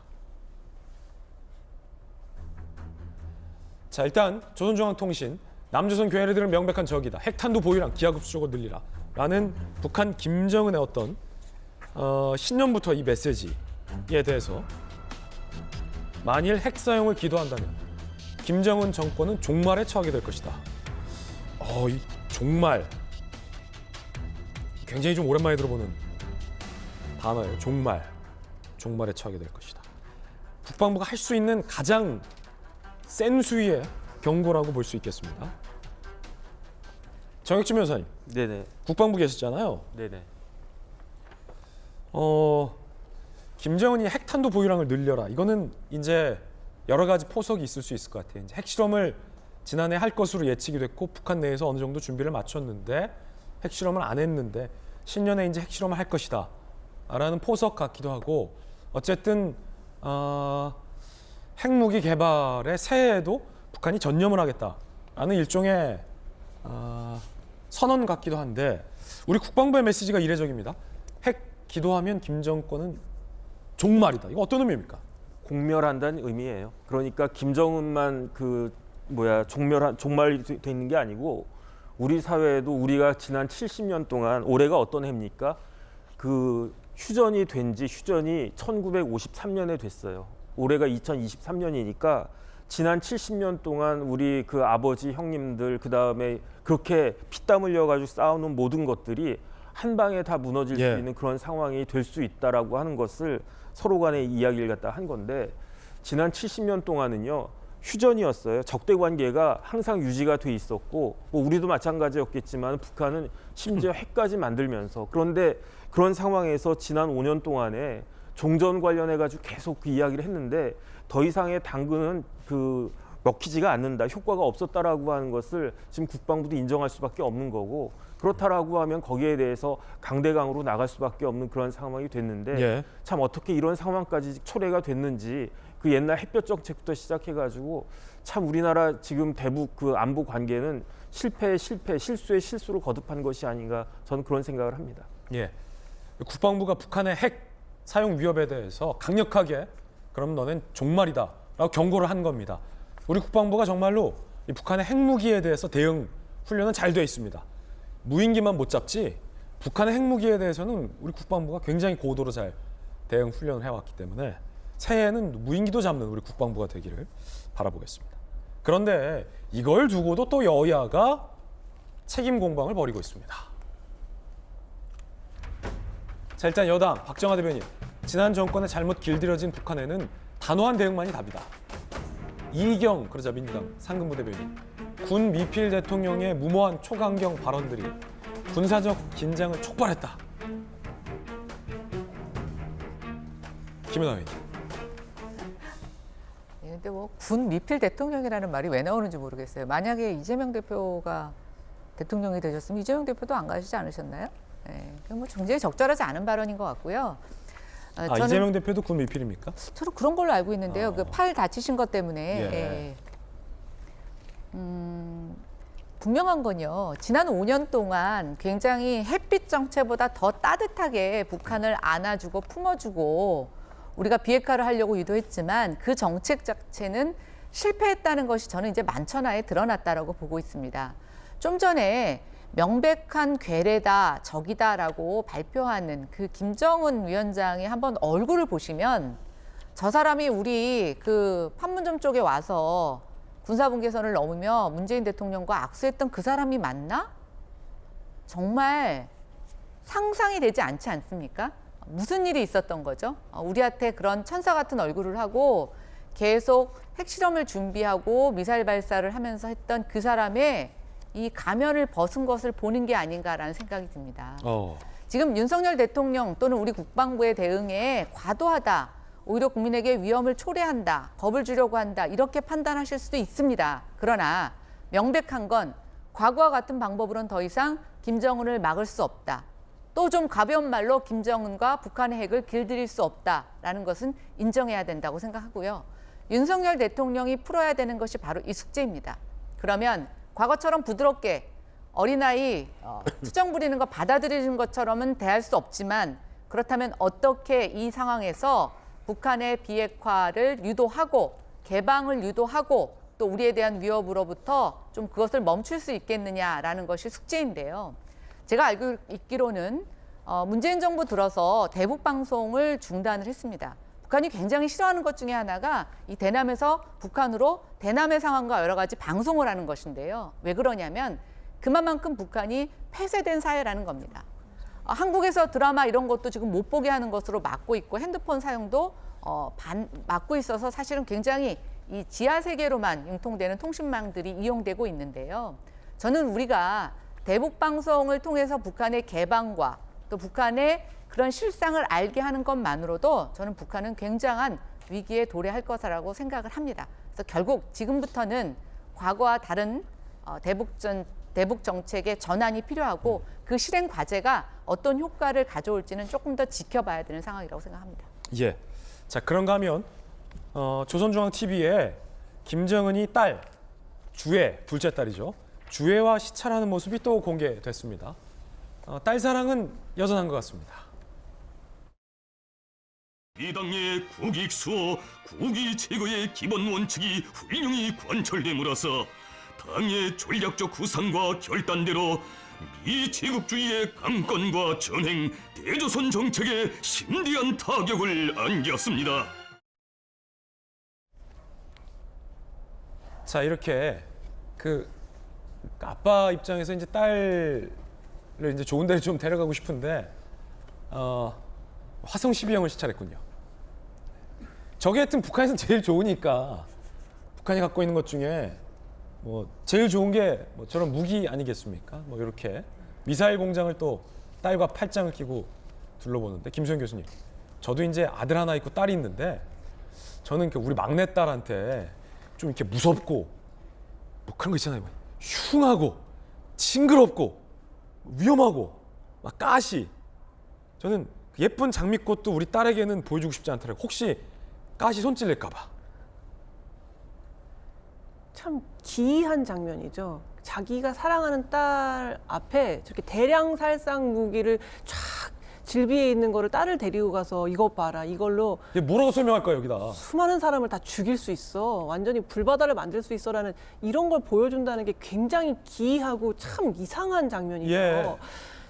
자, 일단 조선중앙통신 남조선 괴뢰들은 명백한 적이다. 핵탄두 보유량 기하급수적으로 늘리라 라는 북한 김정은의 어떤 신년부터 이 메시지에 대해서 만일 핵 사용을 기도한다면 김정은 정권은 종말에 처하게 될 것이다. 이 종말 굉장히 좀 오랜만에 들어보는 단어예요. 종말에 처하게 될 것이다. 국방부가 할 수 있는 가장 센 수위의 경고라고 볼 수 있겠습니다. 정혁진 변호사님, 네네. 국방부 계셨잖아요. 네네. 김정은이 핵탄두 보유량을 늘려라. 이거는 이제 여러 가지 포석이 있을 수 있을 것 같아요. 이제 핵실험을 지난해 할 것으로 예측이 됐고 북한 내에서 어느 정도 준비를 마쳤는데 핵실험을 안 했는데 신년에 이제 핵실험을 할 것이다 라는 포석 같기도 하고 어쨌든 핵무기 개발에 새해에도 북한이 전념을 하겠다라는 일종의 선언 같기도 한데 우리 국방부의 메시지가 이례적입니다. 핵 기도하면 김 정권은 종말이다. 이거 어떤 의미입니까? 공멸한다는 의미예요. 그러니까 김정은만 종말이 돼 있는 게 아니고 우리 사회에도 우리가 지난 70년 동안 올해가 어떤 해입니까? 그 휴전이 1953년에 됐어요. 올해가 2023년이니까 지난 70년 동안 우리 그 아버지 형님들 그다음에 그렇게 피땀 흘려가지고 쌓아놓은 모든 것들이 한 방에 다 무너질 수 있는 그런 상황이 될 수 있다라고 하는 것을 서로 간의 이야기를 갖다 한 건데 지난 70년 동안은요 휴전이었어요. 적대 관계가 항상 유지가 돼 있었고 뭐 우리도 마찬가지였겠지만 북한은 심지어 핵까지 만들면서 그런데 그런 상황에서 지난 5년 동안에 종전 관련해 가지고 계속 그 이야기를 했는데 더 이상의 당근은 먹히지가 않는다. 효과가 없었다라고 하는 것을 지금 국방부도 인정할 수밖에 없는 거고 그렇다라고 하면 거기에 대해서 강대강으로 나갈 수밖에 없는 그런 상황이 됐는데 참 어떻게 이런 상황까지 초래가 됐는지 그 옛날 햇볕 정책부터 시작해가지고 참 우리나라 지금 대북 그 안보 관계는 실수에 실수로 거듭한 것이 아닌가 저는 그런 생각을 합니다. 국방부가 북한의 핵 사용 위협에 대해서 강력하게 그럼 너는 종말이다 라고 경고를 한 겁니다. 우리 국방부가 정말로 이 북한의 핵무기에 대해서 대응 훈련은 잘 돼 있습니다. 무인기만 못 잡지 북한의 핵무기에 대해서는 우리 국방부가 굉장히 고도로 잘 대응 훈련을 해왔기 때문에 새해에는 무인기도 잡는 우리 국방부가 되기를 바라보겠습니다. 그런데 이걸 두고도 또 여야가 책임 공방을 벌이고 있습니다. 자, 일단 여당 박정하 대변인, 지난 정권에 잘못 길들여진 북한에는 단호한 대응만이 답이다. 이희경 그러자 민주당 상근부 대변인, 군 미필 대통령의 무모한 초강경 발언들이 군사적 긴장을 촉발했다. 김은하 의원님. 근데 군 미필 대통령이라는 말이 왜 나오는지 모르겠어요. 만약에 이재명 대표가 대통령이 되셨으면 이재명 대표도 안 가시지 않으셨나요? 굉장히 적절하지 않은 발언인 것 같고요. 저는 이재명 대표도 군 미필입니까? 저는 그런 걸로 알고 있는데요. 그 팔 다치신 것 때문에 분명한 건요. 지난 5년 동안 굉장히 햇빛 정체보다 더 따뜻하게 북한을 안아주고 품어주고 우리가 비핵화를 하려고 유도했지만 그 정책 자체는 실패했다는 것이 저는 이제 만천하에 드러났다라고 보고 있습니다. 좀 전에 명백한 괴뢰다, 적이다라고 발표하는 그 김정은 위원장의 한번 얼굴을 보시면 저 사람이 우리 그 판문점 쪽에 와서 군사분계선을 넘으며 문재인 대통령과 악수했던 그 사람이 맞나? 정말 상상이 되지 않지 않습니까? 무슨 일이 있었던 거죠? 우리한테 그런 천사 같은 얼굴을 하고 계속 핵실험을 준비하고 미사일 발사를 하면서 했던 그 사람의 이 가면을 벗은 것을 보는 게 아닌가라는 생각이 듭니다. 지금 윤석열 대통령 또는 우리 국방부의 대응에 과도하다, 오히려 국민에게 위험을 초래한다, 겁을 주려고 한다, 이렇게 판단하실 수도 있습니다. 그러나 명백한 건 과거와 같은 방법으로는 더 이상 김정은을 막을 수 없다. 또 좀 가벼운 말로 김정은과 북한의 핵을 길들일 수 없다라는 것은 인정해야 된다고 생각하고요. 윤석열 대통령이 풀어야 되는 것이 바로 이 숙제입니다. 그러면 과거처럼 부드럽게 어린아이 투정 부리는 거 받아들이는 것처럼은 대할 수 없지만, 그렇다면 어떻게 이 상황에서 북한의 비핵화를 유도하고 개방을 유도하고 또 우리에 대한 위협으로부터 좀 그것을 멈출 수 있겠느냐라는 것이 숙제인데요. 제가 알고 있기로는 문재인 정부 들어서 대북 방송을 중단을 했습니다. 북한이 굉장히 싫어하는 것 중에 하나가 이 대남에서 북한으로 대남의 상황과 여러 가지 방송을 하는 것인데요. 왜 그러냐면 그만큼 북한이 폐쇄된 사회라는 겁니다. 한국에서 드라마 이런 것도 지금 못 보게 하는 것으로 막고 있고, 핸드폰 사용도 막고 있어서 사실은 굉장히 이 지하 세계로만 융통되는 통신망들이 이용되고 있는데요. 저는 우리가 대북 방송을 통해서 북한의 개방과 또 북한의 그런 실상을 알게 하는 것만으로도 저는 북한은 굉장한 위기에 도래할 것이라고 생각을 합니다. 그래서 결국 지금부터는 과거와 다른 대북 정책의 전환이 필요하고 그 실행 과제가 어떤 효과를 가져올지는 조금 더 지켜봐야 되는 상황이라고 생각합니다. 예. 자, 그런가 하면 조선중앙TV에 김정은이 딸 주애, 둘째 딸이죠. 주애와 시찰하는 모습이 또 공개됐습니다. 딸 사랑은 여전한 것 같습니다. 이 당의 국익수호, 국위 제거의 기본 원칙이 훌륭히 관철됨으로써 당의 전략적 구상과 결단대로 미 제국주의의 강권과 전횡, 대조선 정책에 심대한 타격을 안겼습니다. 자, 이렇게 아빠 입장에서 이제 딸을 이제 좋은 데를 좀 데려가고 싶은데 화성 12형을 시찰했군요. 저게 하여튼 북한에서는 제일 좋으니까, 북한이 갖고 있는 것 중에 제일 좋은 게 저런 무기 아니겠습니까? 이렇게 미사일 공장을 또 딸과 팔짱을 끼고 둘러보는데, 김소영 교수님, 저도 이제 아들 하나 있고 딸이 있는데 저는 우리 막내딸한테 좀 이렇게 무섭고 그런 거 있잖아요. 흉하고 징그럽고 위험하고 막 가시. 저는 예쁜 장미꽃도 우리 딸에게는 보여주고 싶지 않더라고요. 혹시 가시 손찔릴까 봐. 참 기이한 장면이죠. 자기가 사랑하는 딸 앞에 저렇게 대량 살상 무기를 쫙 질비해 있는 거를 딸을 데리고 가서 이것 봐라, 이걸로 뭐라고 설명할까요, 여기다? 수많은 사람을 다 죽일 수 있어, 완전히 불바다를 만들 수 있어라는 이런 걸 보여준다는 게 굉장히 기이하고 참 이상한 장면이죠. 예.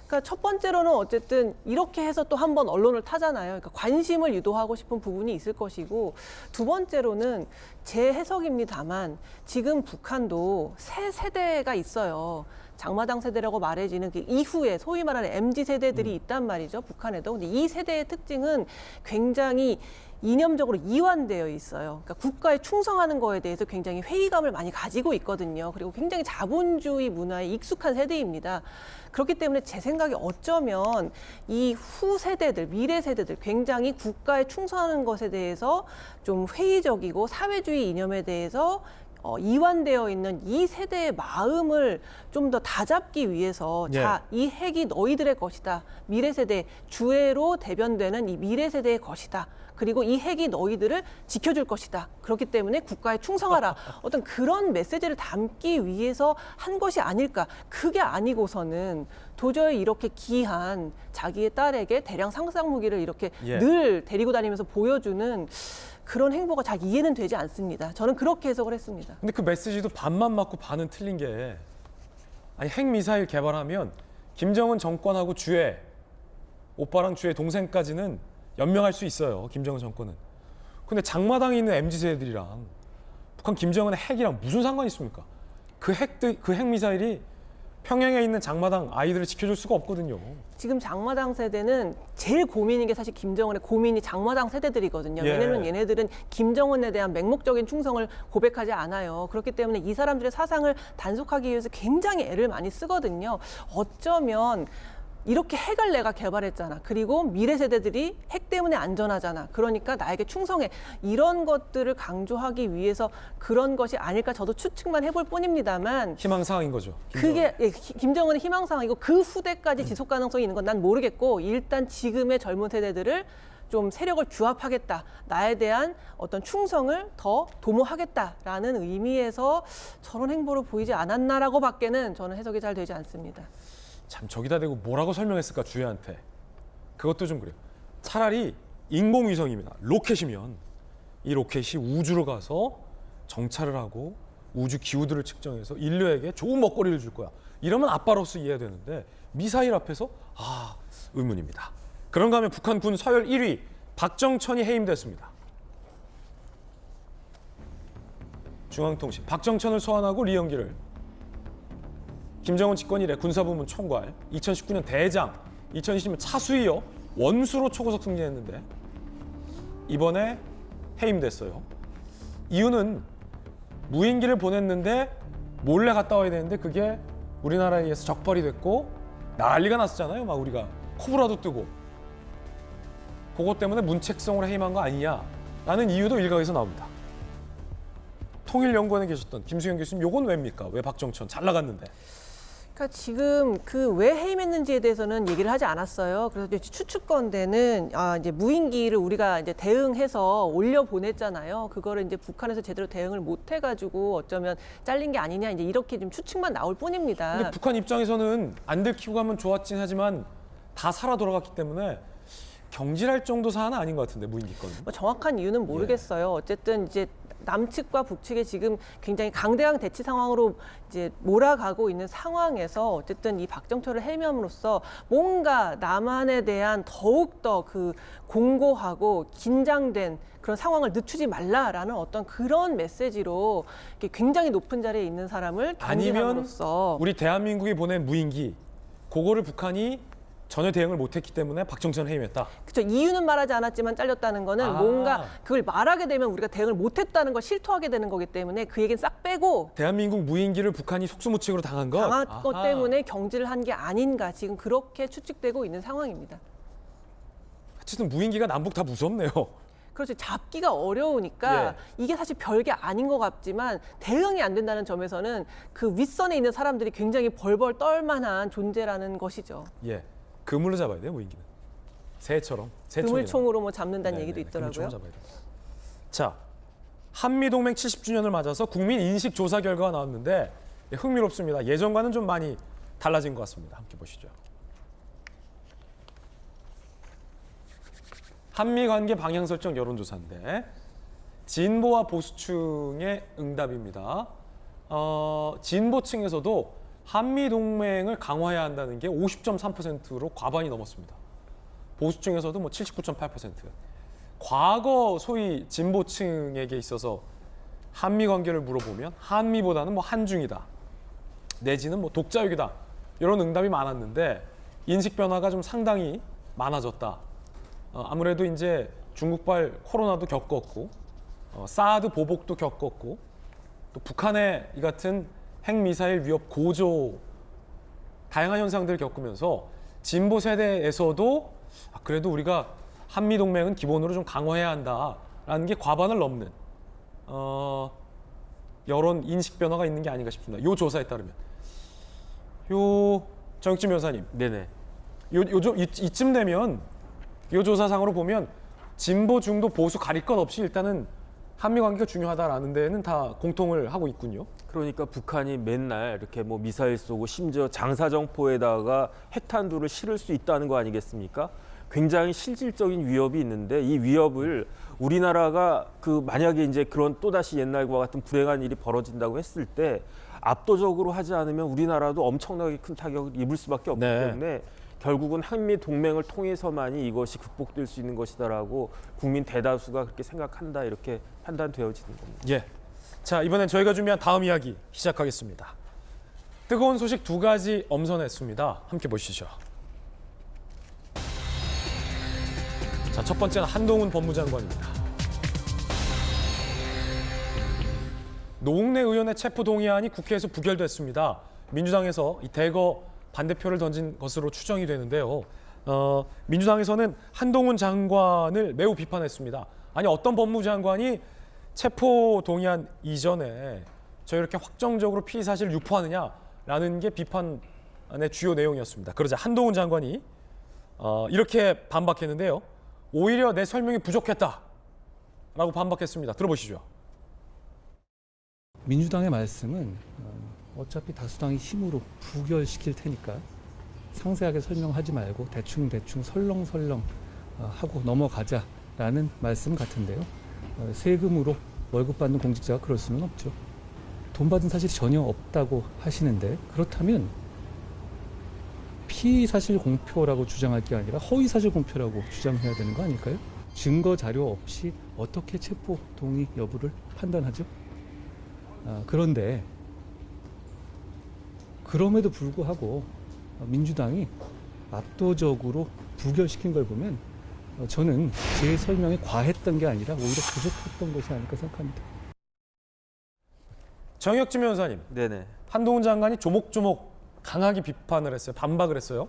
그러니까 첫 번째로는 어쨌든 이렇게 해서 또 한 번 언론을 타잖아요. 그러니까 관심을 유도하고 싶은 부분이 있을 것이고, 두 번째로는 제 해석입니다만 지금 북한도 새 세대가 있어요. 장마당 세대라고 말해지는 그 이후에 소위 말하는 MZ 세대들이 있단 말이죠, 북한에도. 근데 이 세대의 특징은 굉장히 이념적으로 이완되어 있어요. 그러니까 국가에 충성하는 거에 대해서 굉장히 회의감을 많이 가지고 있거든요. 그리고 굉장히 자본주의 문화에 익숙한 세대입니다. 그렇기 때문에 제 생각에 어쩌면 이 후 세대들, 미래 세대들, 굉장히 국가에 충성하는 것에 대해서 좀 회의적이고 사회주의 이념에 대해서 이완되어 있는 이 세대의 마음을 좀 더 다잡기 위해서 자, 이 핵이 너희들의 것이다. 미래 세대, 주애로 대변되는 이 미래 세대의 것이다. 그리고 이 핵이 너희들을 지켜줄 것이다. 그렇기 때문에 국가에 충성하라. 어떤 그런 메시지를 담기 위해서 한 것이 아닐까. 그게 아니고서는 도저히 이렇게 기이한 자기의 딸에게 대량 상상 무기를 이렇게 늘 데리고 다니면서 보여주는 그런 행보가 잘 이해는 되지 않습니다. 저는 그렇게 해석을 했습니다. 근데 그 메시지도 반만 맞고 반은 틀린 게, 아니 핵미사일 개발하면 김정은 정권하고 주의, 오빠랑 주의 동생까지는 연명할 수 있어요. 김정은 정권은. 근데 장마당에 있는 MZ세대들이랑 북한 김정은의 핵이랑 무슨 상관이 있습니까? 그 핵미사일이 평양에 있는 장마당 아이들을 지켜줄 수가 없거든요. 지금 장마당 세대는 제일 고민인 게 사실 김정은의 고민이 장마당 세대들이거든요. 왜냐하면 얘네들은 김정은에 대한 맹목적인 충성을 고백하지 않아요. 그렇기 때문에 이 사람들의 사상을 단속하기 위해서 굉장히 애를 많이 쓰거든요. 어쩌면 이렇게 핵을 내가 개발했잖아. 그리고 미래 세대들이 핵 때문에 안전하잖아. 그러니까 나에게 충성해. 이런 것들을 강조하기 위해서 그런 것이 아닐까 저도 추측만 해볼 뿐입니다만. 희망사항인 거죠. 그게 김정은의 희망사항이고 그 후대까지 지속 가능성이 있는 건 난 모르겠고, 일단 지금의 젊은 세대들을 좀 세력을 규합하겠다. 나에 대한 어떤 충성을 더 도모하겠다라는 의미에서 저런 행보를 보이지 않았나라고 밖에는 저는 해석이 잘 되지 않습니다. 참 저기다 대고 뭐라고 설명했을까 주혜한테. 그것도 좀 그래요. 차라리 인공위성입니다. 로켓이면 이 로켓이 우주로 가서 정찰을 하고 우주 기후들을 측정해서 인류에게 좋은 먹거리를 줄 거야. 이러면 아빠로서 이해되는데 미사일 앞에서 의문입니다. 그런가 하면 북한 군 서열 1위 박정천이 해임됐습니다. 중앙통신 박정천을 소환하고 리영기를 김정은 집권 이래 군사부문 총괄, 2019년 대장, 2020년 차수위요 원수로 초고속 승진했는데 이번에 해임됐어요. 이유는 무인기를 보냈는데 몰래 갔다 와야 되는데 그게 우리나라에 의해서 적발이 됐고 난리가 났었잖아요. 막 우리가 코브라도 뜨고. 그것 때문에 문책성으로 해임한 거 아니냐라는 이유도 일각에서 나옵니다. 통일연구원에 계셨던 김수영 교수님, 요건 왜입니까? 왜 박정천 잘 나갔는데? 그러니까 지금 그 왜 해임했는지에 대해서는 얘기를 하지 않았어요. 그래서 이제 추측건대는 이제 무인기를 우리가 이제 대응해서 올려 보냈잖아요. 그거를 이제 북한에서 제대로 대응을 못 해가지고 어쩌면 잘린 게 아니냐 이제 이렇게 좀 추측만 나올 뿐입니다. 근데 북한 입장에서는 안 들키고 가면 좋았긴 하지만 다 살아 돌아갔기 때문에 경질할 정도 사안은 아닌 것 같은데 무인기 건. 뭐 정확한 이유는 모르겠어요. 어쨌든 이제 남측과 북측에 지금 굉장히 강대강 대치 상황으로 이제 몰아가고 있는 상황에서 어쨌든 이 박정철을 해임함으로써 뭔가 남한에 대한 더욱더 그 공고하고 긴장된 그런 상황을 늦추지 말라라는 어떤 그런 메시지로 굉장히 높은 자리에 있는 사람을 경질함으로써 우리 대한민국이 보낸 무인기 그거를 북한이 전혀 대응을 못했기 때문에 박정천을 해임했다. 그렇죠. 이유는 말하지 않았지만 잘렸다는 거는 뭔가 그걸 말하게 되면 우리가 대응을 못했다는 걸 실토하게 되는 거기 때문에 그 얘기는 싹 빼고 대한민국 무인기를 북한이 속수무책으로 당한 것 때문에 경질을 한 게 아닌가 지금 그렇게 추측되고 있는 상황입니다. 어쨌든 무인기가 남북 다 무섭네요. 그렇죠. 잡기가 어려우니까 이게 사실 별게 아닌 것 같지만 대응이 안 된다는 점에서는 그 윗선에 있는 사람들이 굉장히 벌벌 떨만한 존재라는 것이죠. 예. 그물로 잡아야 돼요, 무인기는. 새처럼. 그물총으로 뭐 잡는다는 얘기도 있더라고요. 자, 한미동맹 70주년을 맞아서 국민 인식 조사 결과가 나왔는데 흥미롭습니다. 예전과는 좀 많이 달라진 것 같습니다. 함께 보시죠. 한미 관계 방향 설정 여론조사인데 진보와 보수층의 응답입니다. 진보층에서도 한미 동맹을 강화해야 한다는 게 50.3%로 과반이 넘었습니다. 보수층에서도 뭐 79.8%. 과거 소위 진보층에게 있어서 한미 관계를 물어보면 한미보다는 뭐 한중이다. 내지는 뭐 독자육이다. 이런 응답이 많았는데 인식 변화가 좀 상당히 많아졌다. 아무래도 이제 중국발 코로나도 겪었고 사드 보복도 겪었고 또 북한의 이 같은 핵미사일 위협 고조 다양한 현상들을 겪으면서 진보 세대에서도 그래도 우리가 한미동맹은 기본으로 좀 강화해야 한다라는 게 과반을 넘는 여론 인식 변화가 있는 게 아닌가 싶습니다. 이 조사에 따르면. 정익진 변호사님. 네네. 이쯤 되면 이 조사상으로 보면 진보, 중도, 보수 가릴 것 없이 일단은 한미 관계가 중요하다라는 데는 다 공통을 하고 있군요. 그러니까 북한이 맨날 이렇게 뭐 미사일 쏘고 심지어 장사정포에다가 핵탄두를 실을 수 있다는 거 아니겠습니까? 굉장히 실질적인 위협이 있는데 이 위협을 우리나라가 그 만약에 이제 그런 또다시 옛날과 같은 불행한 일이 벌어진다고 했을 때 압도적으로 하지 않으면 우리나라도 엄청나게 큰 타격을 입을 수밖에 없기 때문에 결국은 한미 동맹을 통해서만이 이것이 극복될 수 있는 것이다라고 국민 대다수가 그렇게 생각한다 이렇게 판단되어지는 겁니다. 예. 자, 이번엔 저희가 준비한 다음 이야기 시작하겠습니다. 뜨거운 소식 두 가지 엄선했습니다. 함께 보시죠. 자, 첫 번째는 한동훈 법무장관입니다. 노웅래 의원의 체포 동의안이 국회에서 부결됐습니다. 민주당에서 이 대거 반대표를 던진 것으로 추정이 되는데요. 민주당에서는 한동훈 장관을 매우 비판했습니다. 아니 어떤 법무장관이 체포 동의안 이전에 저 이렇게 확정적으로 피의 사실을 유포하느냐라는 게 비판의 주요 내용이었습니다. 그러자 한동훈 장관이 이렇게 반박했는데요. 오히려 내 설명이 부족했다라고 반박했습니다. 들어보시죠. 민주당의 말씀은 어차피 다수당이 힘으로 부결시킬 테니까 상세하게 설명하지 말고 대충 설렁설렁 하고 넘어가자라는 말씀 같은데요. 세금으로 월급 받는 공직자가 그럴 수는 없죠. 돈 받은 사실이 전혀 없다고 하시는데 그렇다면 피의사실 공표라고 주장할 게 아니라 허위사실 공표라고 주장해야 되는 거 아닐까요? 증거 자료 없이 어떻게 체포 동의 여부를 판단하죠? 그런데 그럼에도 불구하고 민주당이 압도적으로 부결시킨 걸 보면 저는 제 설명이 과했던 게 아니라 오히려 부족했던 것이 아닐까 생각합니다. 정혁진 변호사님, 네네. 한동훈 장관이 조목조목 강하게 비판을 했어요. 반박을 했어요.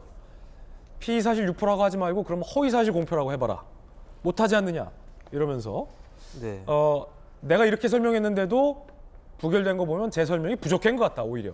피의사실 유포라고 하지 말고 그럼 허위사실 공표라고 해봐라. 못하지 않느냐 이러면서 네. 내가 이렇게 설명했는데도 부결된 거 보면 제 설명이 부족한 것 같다 오히려.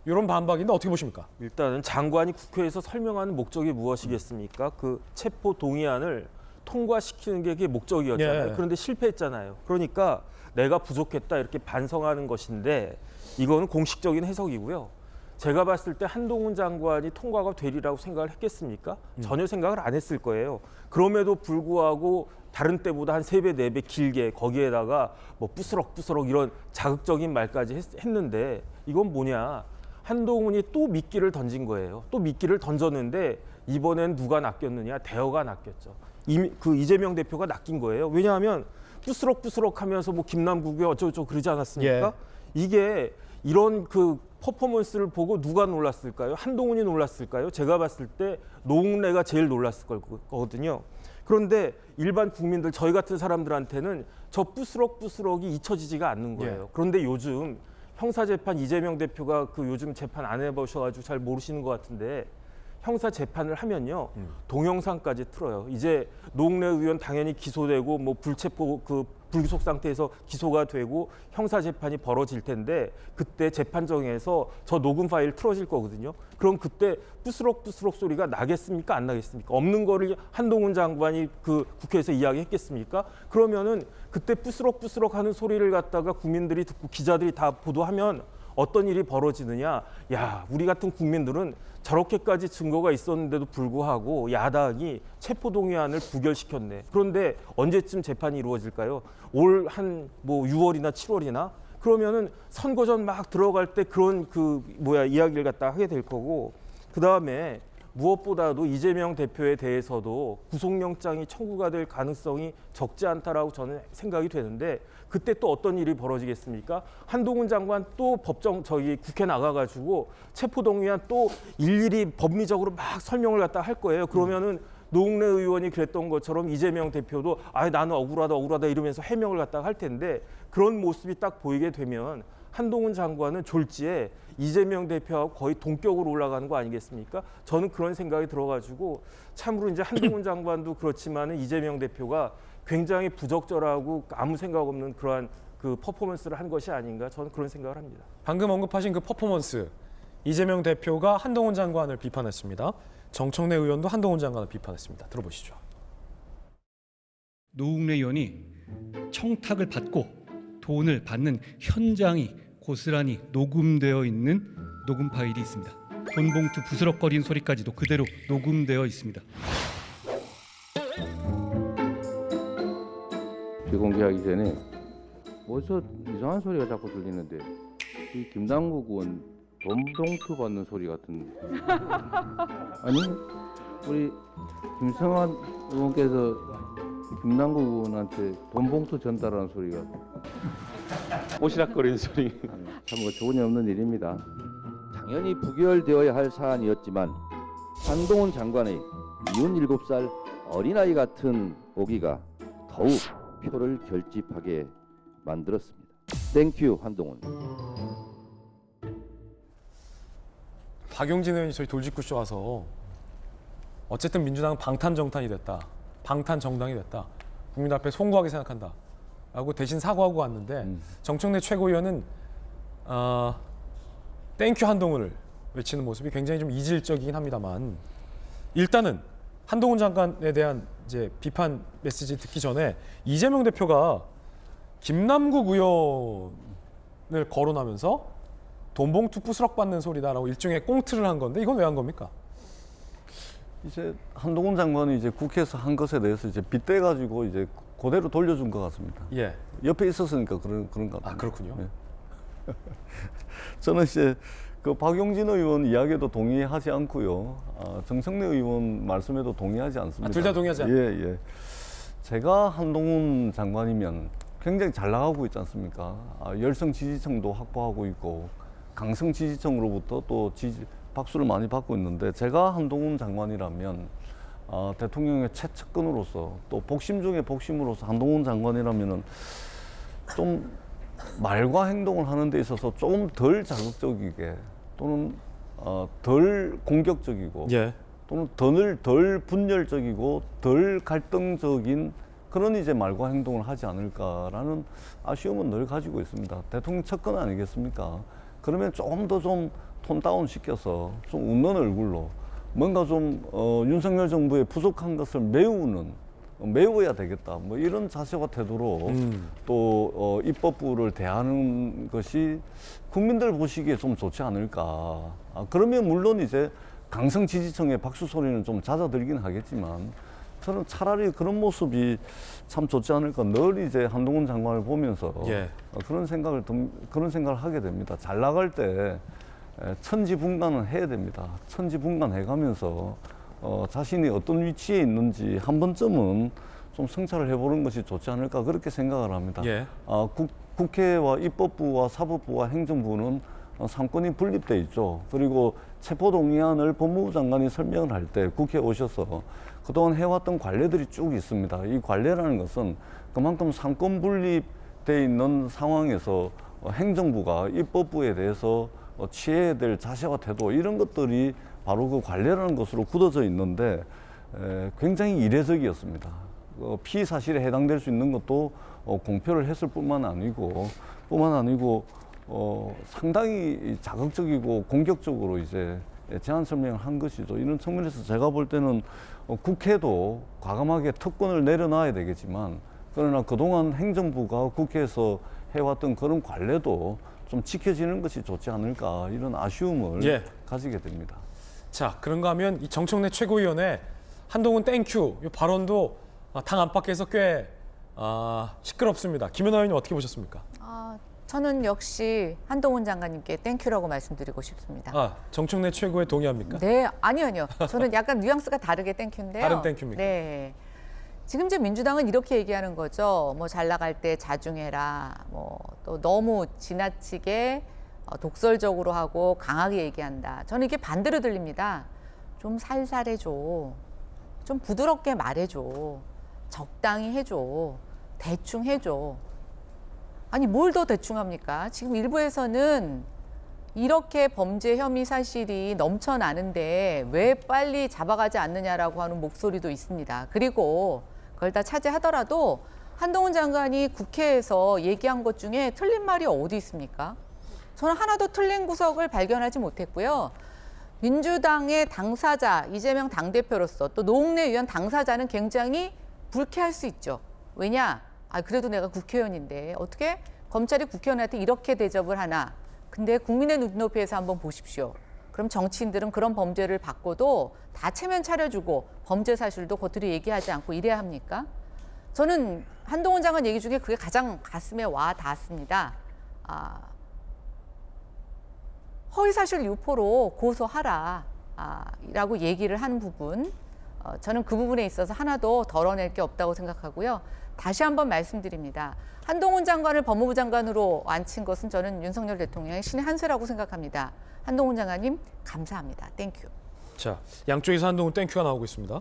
이런 반박인데 어떻게 보십니까? 일단은 장관이 국회에서 설명하는 목적이 무엇이겠습니까? 그 체포 동의안을 통과시키는 게 그게 목적이었잖아요. 예. 그런데 실패했잖아요. 그러니까 내가 부족했다 이렇게 반성하는 것인데 이거는 공식적인 해석이고요. 제가 봤을 때 한동훈 장관이 통과가 되리라고 생각을 했겠습니까? 전혀 생각을 안 했을 거예요. 그럼에도 불구하고 다른 때보다 한 3배, 4배 길게 거기에다가 뭐 부스럭부스럭 이런 자극적인 말까지 했는데 이건 뭐냐. 한동훈이 또 미끼를 던진 거예요. 또 미끼를 던졌는데 이번엔 누가 낚였느냐. 대여가 낚였죠. 그 이재명 대표가 낚인 거예요. 왜냐하면 부스럭부스럭 하면서 뭐 김남국이 어쩌고저쩌고 그러지 않았습니까? 예. 이게 이런 그 퍼포먼스를 보고 누가 놀랐을까요? 한동훈이 놀랐을까요? 제가 봤을 때 노웅래가 제일 놀랐을 거거든요. 그런데 일반 국민들, 저희 같은 사람들한테는 저 부스럭부스럭이 잊혀지지가 않는 거예요. 그런데 요즘 형사재판 이재명 대표가 그 요즘 재판 안 해보셔가지고 잘 모르시는 것 같은데 형사 재판을 하면요 동영상까지 틀어요. 이제 노웅래 의원 당연히 기소되고 뭐 불체포 그 불구속 상태에서 기소가 되고 형사 재판이 벌어질 텐데 그때 재판정에서 저 녹음 파일 틀어질 거거든요. 그럼 그때 부스럭부스럭 소리가 나겠습니까? 안 나겠습니까? 없는 거를 한동훈 장관이 그 국회에서 이야기했겠습니까? 그러면은 그때 부스럭부스럭 하는 소리를 갖다가 국민들이 듣고 기자들이 다 보도하면 어떤 일이 벌어지느냐. 야, 우리 같은 국민들은 저렇게까지 증거가 있었는데도 불구하고 야당이 체포동의안을 부결시켰네. 그런데 언제쯤 재판이 이루어질까요? 올 한 뭐 6월이나 7월이나? 그러면은 선거 전 막 들어갈 때 그런 이야기를 갖다 하게 될 거고, 그 다음에 무엇보다도 이재명 대표에 대해서도 구속영장이 청구가 될 가능성이 적지 않다라고 저는 생각이 되는데 그때 또 어떤 일이 벌어지겠습니까? 한동훈 장관 또 국회 나가가지고 체포동의안 또 일일이 법리적으로 막 설명을 갖다 할 거예요. 그러면은 노웅래 의원이 그랬던 것처럼 이재명 대표도 나는 억울하다 이러면서 해명을 갖다가 할 텐데 그런 모습이 딱 보이게 되면 한동훈 장관은 졸지에 이재명 대표하고 거의 동격으로 올라가는 거 아니겠습니까? 저는 그런 생각이 들어가지고 참으로 이제 한동훈 장관도 그렇지만은 이재명 대표가 굉장히 부적절하고 아무 생각 없는 그러한 그 퍼포먼스를 한 것이 아닌가 저는 그런 생각을 합니다. 방금 언급하신 그 퍼포먼스, 이재명 대표가 한동훈 장관을 비판했습니다. 정청래 의원도 한동훈 장관을 비판했습니다. 들어보시죠. 노웅래 의원이 청탁을 받고 돈을 받는 현장이 고스란히 녹음되어 있는 녹음 파일이 있습니다. 돈 봉투 부스럭거리는 소리까지도 그대로 녹음되어 있습니다. 비공개하기 전에 어디서 이상한 소리가 자꾸 들리는데 이 김남국 의원 돈 봉투 받는 소리 같은. 아니 우리 김성환 의원께서 김남국 의원한테 돈 봉투 전달하는 소리가 오시락거리는 소리. 참 어처구니 없는 일입니다. 당연히 부결되어야 할 사안이었지만 한동훈 장관의 67살 어린아이 같은 오기가 더욱 표를 결집하게 만들었습니다. 땡큐 한동훈. 박용진 의원이 저희 돌직구쇼 와서 어쨌든 민주당은 방탄정탄이 됐다. 방탄정당이 됐다. 국민 앞에 송구하게 생각한다. 라고 대신 사과하고 왔는데 정청래 최고위원은 땡큐 한동훈을 외치는 모습이 굉장히 좀 이질적이긴 합니다만 일단은 한동훈 장관에 대한 이제 비판 메시지 듣기 전에 이재명 대표가 김남국 의원을 거론하면서 돈봉투 부스럭 받는 소리다라고 일종의 꽁트를 한 건데 이건 왜 한 겁니까? 이제 한동훈 장관이 이제 국회에서 한 것에 대해서 이제 빗대 가지고 이제 그대로 돌려준 것 같습니다. 예. 옆에 있었으니까 그런 것 같습니다. 아 그렇군요. 예. 저는 이제 그 박용진 의원 이야기에도 동의하지 않고요. 정청래 의원 말씀에도 동의하지 않습니다. 둘 다 동의하지 않아요? 예, 예. 제가 한동훈 장관이면 굉장히 잘 나가고 있지 않습니까? 열성 지지층도 확보하고 있고 강성 지지층으로부터 또 박수를 많이 받고 있는데 제가 한동훈 장관이라면 대통령의 최측근으로서 또 복심 중에 복심으로서 한동훈 장관이라면은 좀 말과 행동을 하는 데 있어서 조금 덜 자극적이게 또는 덜 공격적이고 예. 또는 덜 분열적이고 덜 갈등적인 그런 이제 말과 행동을 하지 않을까라는 아쉬움은 늘 가지고 있습니다. 대통령 측근 아니겠습니까? 그러면 조금 더 좀 톤 다운 시켜서 좀 웃는 얼굴로 뭔가 좀 윤석열 정부의 부족한 것을 메워야 되겠다. 뭐 이런 자세와 태도로 또 입법부를 대하는 것이 국민들 보시기에 좀 좋지 않을까. 그러면 물론 이제 강성 지지층의 박수 소리는 좀 잦아들긴 하겠지만 저는 차라리 그런 모습이 참 좋지 않을까. 늘 이제 한동훈 장관을 보면서 예. 그런 생각을 하게 됩니다. 잘 나갈 때 천지분간은 해야 됩니다. 천지분간해가면서 자신이 어떤 위치에 있는지 한 번쯤은 좀 성찰을 해보는 것이 좋지 않을까 그렇게 생각을 합니다. 예. 국회와 입법부와 사법부와 행정부는 삼권이 분립돼 있죠. 그리고 체포동의안을 법무부 장관이 설명을 할 때 국회에 오셔서 그동안 해왔던 관례들이 쭉 있습니다. 이 관례라는 것은 그만큼 삼권 분립돼 있는 상황에서 행정부가 입법부에 대해서 취해야 될 자세와 태도 이런 것들이 바로 그 관례라는 것으로 굳어져 있는데 굉장히 이례적이었습니다. 피의 사실에 해당될 수 있는 것도 공표를 했을 뿐만 아니고 상당히 자극적이고 공격적으로 이제 제안 설명을 한 것이죠. 이런 측면에서 제가 볼 때는 국회도 과감하게 특권을 내려놔야 되겠지만 그러나 그동안 행정부가 국회에서 해왔던 그런 관례도 좀 지켜지는 것이 좋지 않을까 이런 아쉬움을 예. 가지게 됩니다. 자, 그런가 하면 이 정청래 최고위원의 한동훈 땡큐 이 발언도 당 안팎에서 꽤 시끄럽습니다. 김연아 의원님 어떻게 보셨습니까? 저는 역시 한동훈 장관님께 땡큐라고 말씀드리고 싶습니다. 정청래 최고에 동의합니까? 네, 아니요. 저는 약간 뉘앙스가 다르게 땡큐인데요. 다른 땡큐입니까? 네. 지금 이제 민주당은 이렇게 얘기하는 거죠. 뭐 잘 나갈 때 자중해라. 뭐 또 너무 지나치게 독설적으로 하고 강하게 얘기한다. 저는 이게 반대로 들립니다. 좀 살살해줘. 좀 부드럽게 말해줘. 적당히 해줘. 대충 해줘. 아니 뭘 더 대충 합니까? 지금 일부에서는 이렇게 범죄 혐의 사실이 넘쳐나는데 왜 빨리 잡아가지 않느냐라고 하는 목소리도 있습니다. 그리고 그걸 다 차지하더라도 한동훈 장관이 국회에서 얘기한 것 중에 틀린 말이 어디 있습니까? 저는 하나도 틀린 구석을 발견하지 못했고요. 민주당의 당사자, 이재명 당대표로서 또 노웅래 의원 당사자는 굉장히 불쾌할 수 있죠. 왜냐? 그래도 내가 국회의원인데 어떻게 검찰이 국회의원한테 이렇게 대접을 하나? 근데 국민의 눈높이에서 한번 보십시오. 그럼 정치인들은 그런 범죄를 받고도 다 체면 차려주고 범죄 사실도 겉으로 얘기하지 않고 이래야 합니까? 저는 한동훈 장관 얘기 중에 그게 가장 가슴에 와 닿았습니다. 허위사실 유포로 고소하라 라고 얘기를 한 부분, 저는 그 부분에 있어서 하나도 덜어낼 게 없다고 생각하고요. 다시 한번 말씀드립니다. 한동훈 장관을 법무부 장관으로 앉힌 것은 저는 윤석열 대통령의 신의 한 수라고 생각합니다. 한동훈 장관님 감사합니다. 땡큐. 자, 양쪽에서 한동훈 땡큐가 나오고 있습니다.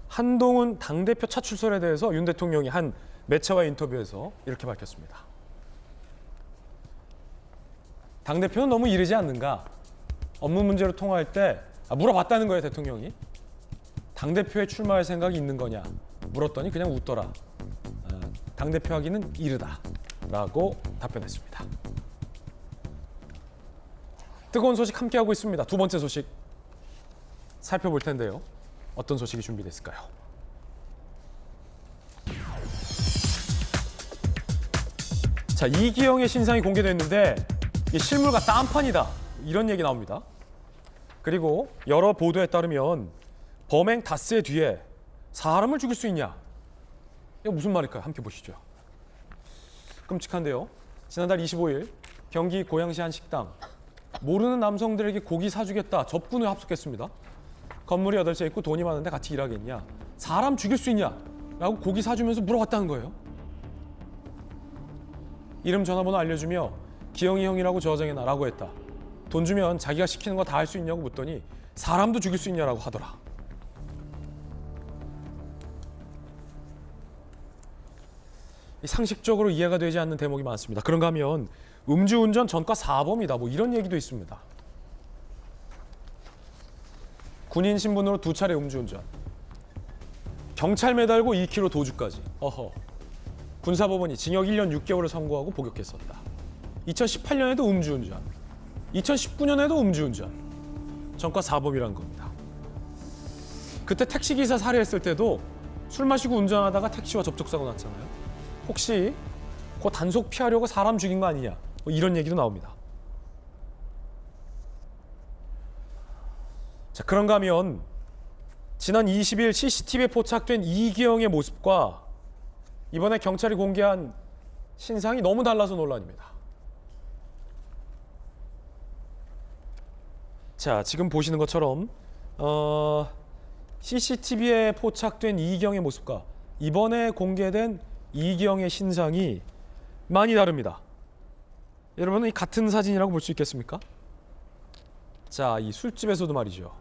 한동훈 당대표 차출설에 대해서 윤 대통령이 한 매체와의 인터뷰에서 이렇게 밝혔습니다. 당대표는 너무 이르지 않는가? 업무 문제로 통화할 때 물어봤다는 거예요, 대통령이. 당대표에 출마할 생각이 있는 거냐? 물었더니 그냥 웃더라. 당대표 하기는 이르다. 라고 답변했습니다. 뜨거운 소식 함께하고 있습니다. 두 번째 소식 살펴볼 텐데요. 어떤 소식이 준비됐을까요? 자, 이기영의 신상이 공개됐는데 이 실물과 딴판이다. 이런 얘기 나옵니다. 그리고 여러 보도에 따르면 범행 닷새 뒤에 사람을 죽일 수 있냐? 이거 무슨 말일까요? 함께 보시죠. 끔찍한데요. 지난달 25일 경기 고양시 한 식당, 모르는 남성들에게 고기 사주겠다 접근을 합숙했습니다. 건물이 8채 있고 돈이 많은데 같이 일하겠냐? 사람 죽일 수 있냐? 라고 고기 사주면서 물어봤다는 거예요. 이름 전화번호 알려주며 기영이 형이라고 저장해놔라고 했다. 돈 주면 자기가 시키는 거 다 할 수 있냐고 묻더니 사람도 죽일 수 있냐라고 하더라. 상식적으로 이해가 되지 않는 대목이 많습니다. 그런가 하면 음주운전 전과 사범이다. 뭐 이런 얘기도 있습니다. 군인 신분으로 2차례 음주운전. 경찰 매달고 2kg 도주까지. 군사법원이 징역 1년 6개월을 선고하고 복역했었다. 2018년에도 음주운전. 2019년에도 음주운전. 전과 사범이란 겁니다. 그때 택시기사 살해했을 때도 술 마시고 운전하다가 택시와 접촉사고 났잖아요. 혹시 그 단속 피하려고 사람 죽인 거 아니냐? 뭐 이런 얘기도 나옵니다. 자, 그런가 하면 지난 20일 CCTV에 포착된 이기영의 모습과 이번에 경찰이 공개한 신상이 너무 달라서 논란입니다. 자, 지금 보시는 것처럼 CCTV에 포착된 이기영의 모습과 이번에 공개된 이기영의 신상이 많이 다릅니다. 여러분은 이 같은 사진이라고 볼 수 있겠습니까? 자, 이 술집에서도 말이죠.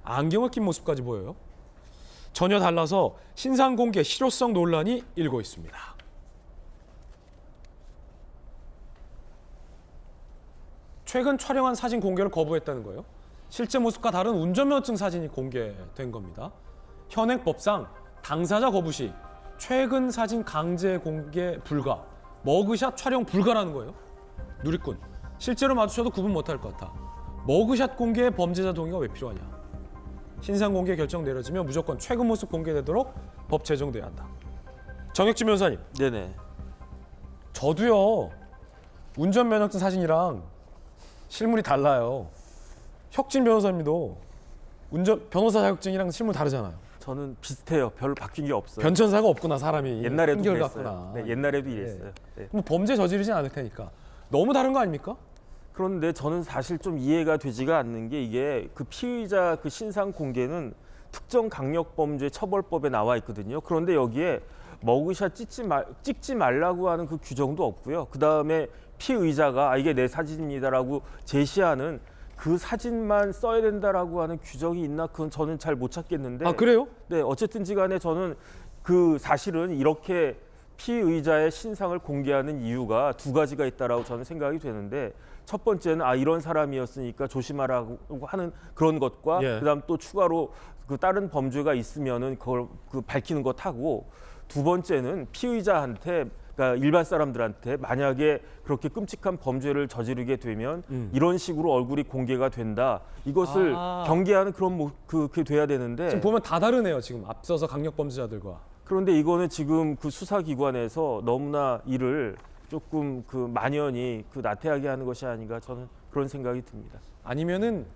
안경을 낀 모습까지 보여요. 전혀 달라서 신상 공개 실효성 논란이 일고 있습니다. 최근 촬영한 사진 공개를 거부했다는 거예요. 실제 모습과 다른 운전면허증 사진이 공개된 겁니다. 현행법상 당사자 거부 시 최근 사진 강제 공개 불가, 머그샷 촬영 불가라는 거예요. 누리꾼, 실제로 마주쳐도 구분 못할 것 같아. 머그샷 공개에 범죄자 동의가 왜 필요하냐. 신상 공개 결정 내려지면 무조건 최근 모습 공개되도록 법 제정돼야 한다. 정혁진 변호사님. 네네. 저도요, 운전면허증 사진이랑 실물이 달라요. 혁진 변호사님도 변호사 자격증이랑 실물 다르잖아요. 저는 비슷해요. 별로 바뀐 게 없어요. 변천사가 없구나, 사람이. 옛날에도 한결같구나. 네, 옛날에도 이랬어요. 네. 뭐 범죄 저지르진 않을 테니까. 너무 다른 거 아닙니까? 그런데 저는 사실 좀 이해가 되지가 않는 게 이게 그 피의자 그 신상 공개는 특정 강력범죄 처벌법에 나와 있거든요. 그런데 여기에 머그샷 찍지 말라고 하는 그 규정도 없고요. 그다음에 피의자가 이게 내 사진입니다라고 제시하는 그 사진만 써야 된다라고 하는 규정이 있나? 그건 저는 잘 못 찾겠는데. 아, 그래요? 네, 어쨌든지 간에 저는 그 사실은 이렇게 피의자의 신상을 공개하는 이유가 두 가지가 있다라고 저는 생각이 되는데, 첫 번째는 이런 사람이었으니까 조심하라고 하는 그런 것과 그다음 또 추가로 그 다른 범죄가 있으면은 그걸 밝히는 것하고, 두 번째는 피의자한테, 그러니까 일반 사람들한테 만약에 그렇게 끔찍한 범죄를 저지르게 되면 이런 식으로 얼굴이 공개가 된다. 이것을 경계하는 그런 그게 돼야 되는데. 지금 보면 다 다르네요. 지금 앞서서 강력범죄자들과. 그런데 이거는 지금 그 수사기관에서 너무나 이를 조금 그 만연히 그 나태하게 하는 것이 아닌가 저는 그런 생각이 듭니다. 아니면은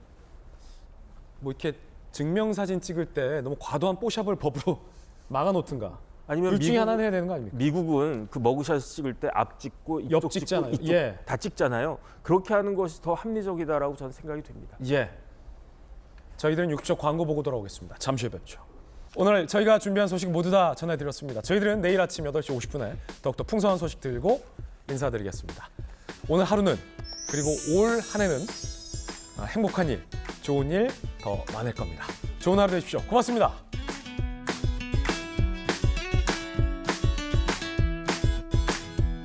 뭐 이렇게 증명사진 찍을 때 너무 과도한 뽀샵을 법으로 막아놓든가. 아니면 둘 중에 하나는 해야 되는 거 아닙니까? 미국은 그 머그샷 찍을 때 앞 찍고 이쪽 옆 찍잖아요. 찍고 이쪽 예. 다 찍잖아요. 그렇게 하는 것이 더 합리적이다라고 저는 생각이 됩니다. 예. 저희들은 6초 광고 보고 돌아오겠습니다. 잠시 후에 뵙죠. 오늘 저희가 준비한 소식 모두 다 전해드렸습니다. 저희들은 내일 아침 8시 50분에 더욱더 풍성한 소식 들고 인사드리겠습니다. 오늘 하루는 그리고 올 한 해는 행복한 일, 좋은 일 더 많을 겁니다. 좋은 하루 되십시오. 고맙습니다.